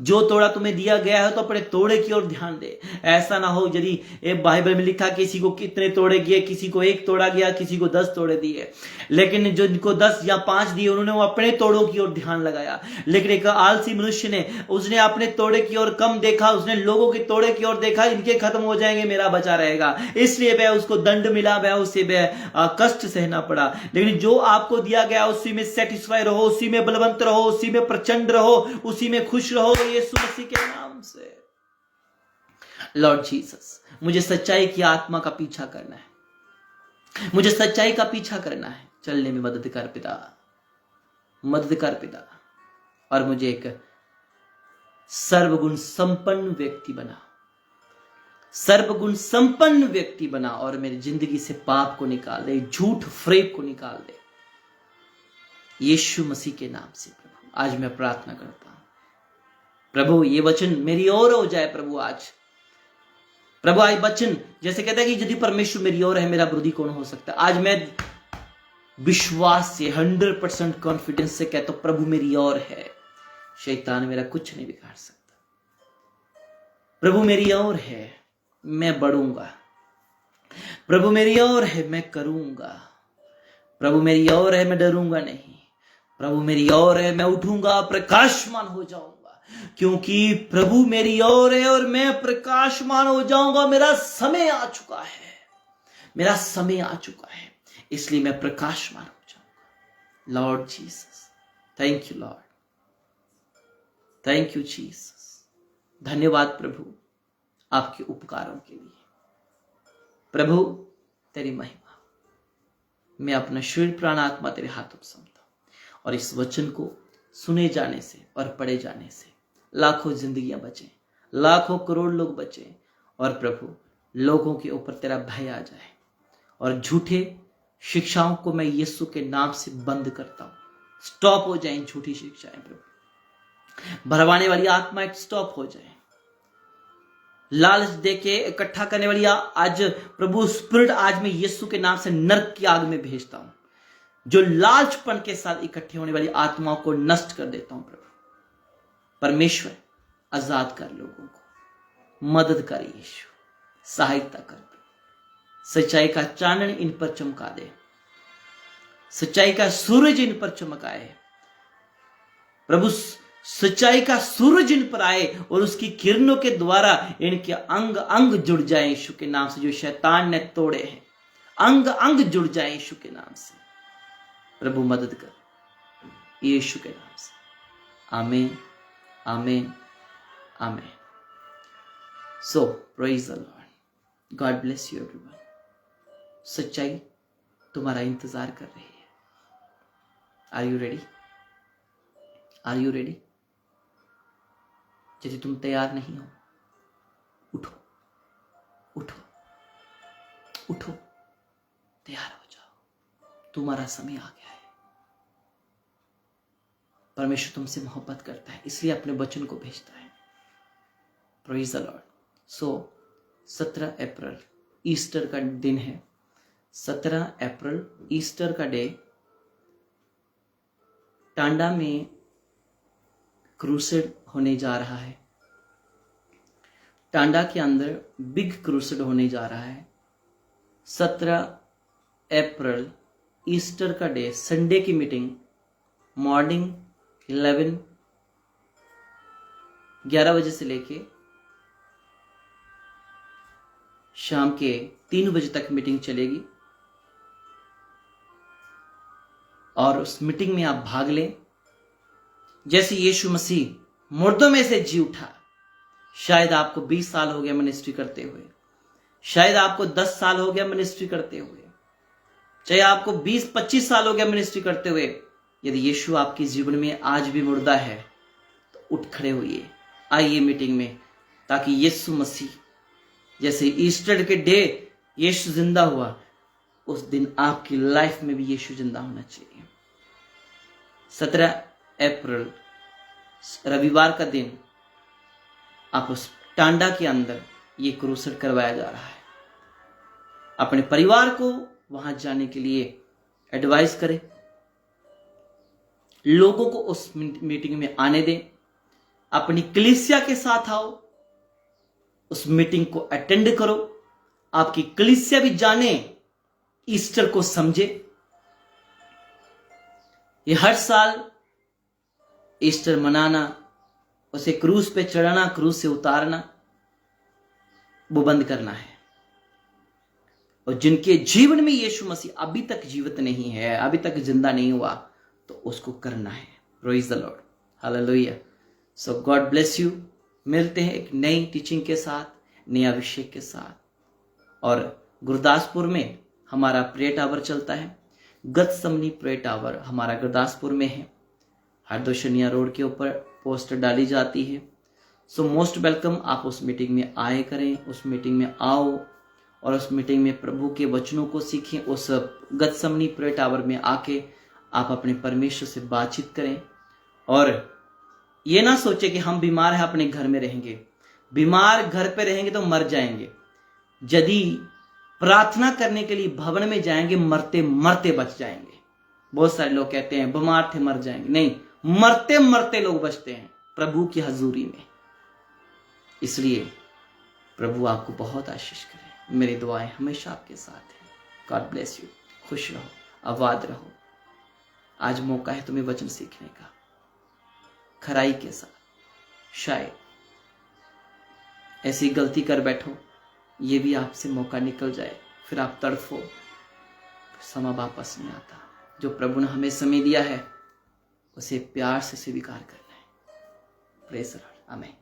जो तोड़ा तुम्हें दिया गया है तो अपने तोड़े की ओर ध्यान दे। ऐसा ना हो, यदि एक बाइबल में लिखा किसी को कितने तोड़े दिए, किसी को 1 तोड़ा गया, किसी को 10 तोड़े दिए, लेकिन जो इनको 10 या 5 दिए उन्होंने वो अपने तोड़ों की ओर ध्यान लगाया। लेकिन एक आलसी मनुष्य ने, उसने अपने तोड़े की ओर कम देखा, उसने लोगों के तोड़े की ओर देखा, इनके खत्म हो जाएंगे, मेरा बचा रहेगा, इसलिए वह उसको दंड मिला, वह उसे वह कष्ट सहना पड़ा। लेकिन जो आपको दिया गया उसी में सेटिस्फाई रहो, उसी में बलवंत रहो, उसी में प्रचंड रहो, उसी में खुश रहो यीशु मसीह के नाम से। लॉर्ड जीसस, मुझे सच्चाई की आत्मा का पीछा करना है, मुझे सच्चाई का पीछा करना है। चलने में मदद कर पिता, मदद कर पिता, और मुझे एक सर्वगुण संपन्न व्यक्ति बना, सर्वगुण संपन्न व्यक्ति बना, और मेरी जिंदगी से पाप को निकाल दे, झूठ फ्रेब को निकाल दे यीशु मसीह के नाम से। प्रभु आज मैं प्रार्थना करता हूं प्रभु, ये वचन मेरी ओर हो जाए प्रभु आज। प्रभु आज वचन जैसे कहता है कि यदि परमेश्वर मेरी ओर है, मेरा विरोधी कौन हो सकता है। आज मैं विश्वास से 100% कॉन्फिडेंस से कहता हूं प्रभु मेरी ओर है, शैतान मेरा कुछ नहीं बिगाड़ सकता। प्रभु मेरी ओर है, मैं बढ़ूंगा। प्रभु मेरी ओर है, मैं करूंगा। प्रभु मेरी ओर है, मैं डरूंगा नहीं। प्रभु मेरी ओर है, मैं उठूंगा, प्रकाशमान हो जाऊंगा, क्योंकि प्रभु मेरी ओर है और मैं प्रकाशमान हो जाऊंगा। मेरा समय आ चुका है, मेरा समय आ चुका है, इसलिए मैं प्रकाशमान हो जाऊंगा। Lord Jesus, thank you Lord, thank you Jesus. धन्यवाद प्रभु आपके उपकारों के लिए। प्रभु तेरी महिमा, मैं अपना शरीर प्राण आत्मा तेरे हाथों में सौंपता हूं, और इस वचन को सुने जाने से और पढ़े जाने से लाखों जिंदगियां बचे, लाखों करोड़ लोग बचे, और प्रभु लोगों के ऊपर तेरा भय आ जाए, और झूठे शिक्षाओं को मैं यीशु के नाम से बंद करता हूं। स्टॉप हो जाए झूठी शिक्षाएं प्रभु, भरवाने वाली आत्माएं स्टॉप हो जाए, लालच देके इकट्ठा करने वाली आज प्रभु स्पिरिट, आज मैं यीशु के नाम से नरक की आग में भेजता हूं। जो लालचपन के साथ इकट्ठे होने वाली आत्माओं को नष्ट कर देता हूं प्रभु। परमेश्वर आजाद कर लोगों को, मदद कर यीशु, सहायता कर दे। सच्चाई का चानन इन पर चमका दे, सच्चाई का सूरज इन पर चमकाए प्रभु। सच्चाई का सूरज इन पर आए और उसकी किरणों के द्वारा इनके अंग अंग जुड़ जाए यीशु के नाम से। जो शैतान ने तोड़े हैं अंग अंग जुड़ जाए यीशु के नाम से। प्रभु मदद कर यीशु के नाम से। आमीन, आमीन, आमीन। So praise the Lord, God bless you everyone. सच्चाई तुम्हारा इंतजार कर रही है। Are you ready? Are you ready? यदि तुम तैयार नहीं हो, उठो, उठो, उठो, तैयार हो जाओ। तुम्हारा समय आ गया है। परमेश्वर तुमसे मोहब्बत करता है, इसलिए अपने वचन को भेजता है। Praise the Lord. So 17 April Easter का दिन है। 17 अप्रैल ईस्टर का डे टांडा में क्रूसेड होने जा रहा है। टांडा के अंदर बिग क्रूसेड होने जा रहा है। 17 अप्रैल ईस्टर का डे, संडे की मीटिंग मॉर्निंग 11 बजे से लेके शाम के 3 बजे तक मीटिंग चलेगी और उस मीटिंग में आप भाग लें। जैसे यीशु मसीह मुर्दों में से जी उठा, शायद आपको 20 साल हो गया मिनिस्ट्री करते हुए, शायद आपको 10 साल हो गया मिनिस्ट्री करते हुए, चाहे आपको 20-25 साल हो गया मिनिस्ट्री करते हुए। यदि यीशु आपके जीवन में आज भी मुर्दा है तो उठ खड़े होइए, आइए मीटिंग में, ताकि यीशु मसीह जैसे ईस्टर के डे यीशु जिंदा हुआ, उस दिन आपकी लाइफ में भी यीशु जिंदा होना चाहिए। 17 अप्रैल रविवार का दिन आप उस टांडा के अंदर ये क्रूसेड करवाया जा रहा है। अपने परिवार को वहां जाने के लिए एडवाइस करें, लोगों को उस मीटिंग में आने दें, अपनी कलीसिया के साथ आओ, उस मीटिंग को अटेंड करो। आपकी कलीसिया भी जाने, ईस्टर को समझे। ये हर साल ईस्टर मनाना, उसे क्रूस पे चढ़ाना, क्रूस से उतारना, वो बंद करना है। और जिनके जीवन में यीशु मसीह अभी तक जीवित नहीं है, अभी तक जिंदा नहीं हुआ, तो उसको करना है। Praise the Lord, hallelujah. So God bless you. मिलते हैं एक नई टीचिंग के साथ, नए अभिषेक के साथ। और गुरदासपुर में हमारा प्रे टावर चलता है। गतसमनी प्रे टावर हमारा गुरदासपुर में है। हरदोशनिया रोड के ऊपर पोस्टर डाली जाती है। So most welcome. आप उस मीटिंग में आए करें, उस मीटिंग में आओ और उस मीटिंग में प्रभु के वचनों को सीखें। उस गतसमनी प्रे टावर में आके आप अपने परमेश्वर से बातचीत करें। और ये ना सोचे कि हम बीमार हैं अपने घर में रहेंगे। बीमार घर पे रहेंगे तो मर जाएंगे। यदि प्रार्थना करने के लिए भवन में जाएंगे, मरते मरते बच जाएंगे। बहुत सारे लोग कहते हैं बीमार थे मर जाएंगे, नहीं, मरते मरते लोग बचते हैं प्रभु की हजूरी में। इसलिए प्रभु आपको बहुत आशीष करे। मेरी दुआएं हमेशा आपके साथ हैं। God bless you. खुश रहो, आबाद रहो। आज मौका है तुम्हें वचन सीखने का, खराई के साथ। शायद ऐसी गलती कर बैठो, ये भी आपसे मौका निकल जाए, फिर आप तड़फो, समय वापस नहीं आता। जो प्रभु ने हमें समय दिया है, उसे प्यार से स्वीकार करना है। Praise the Lord. आमीन।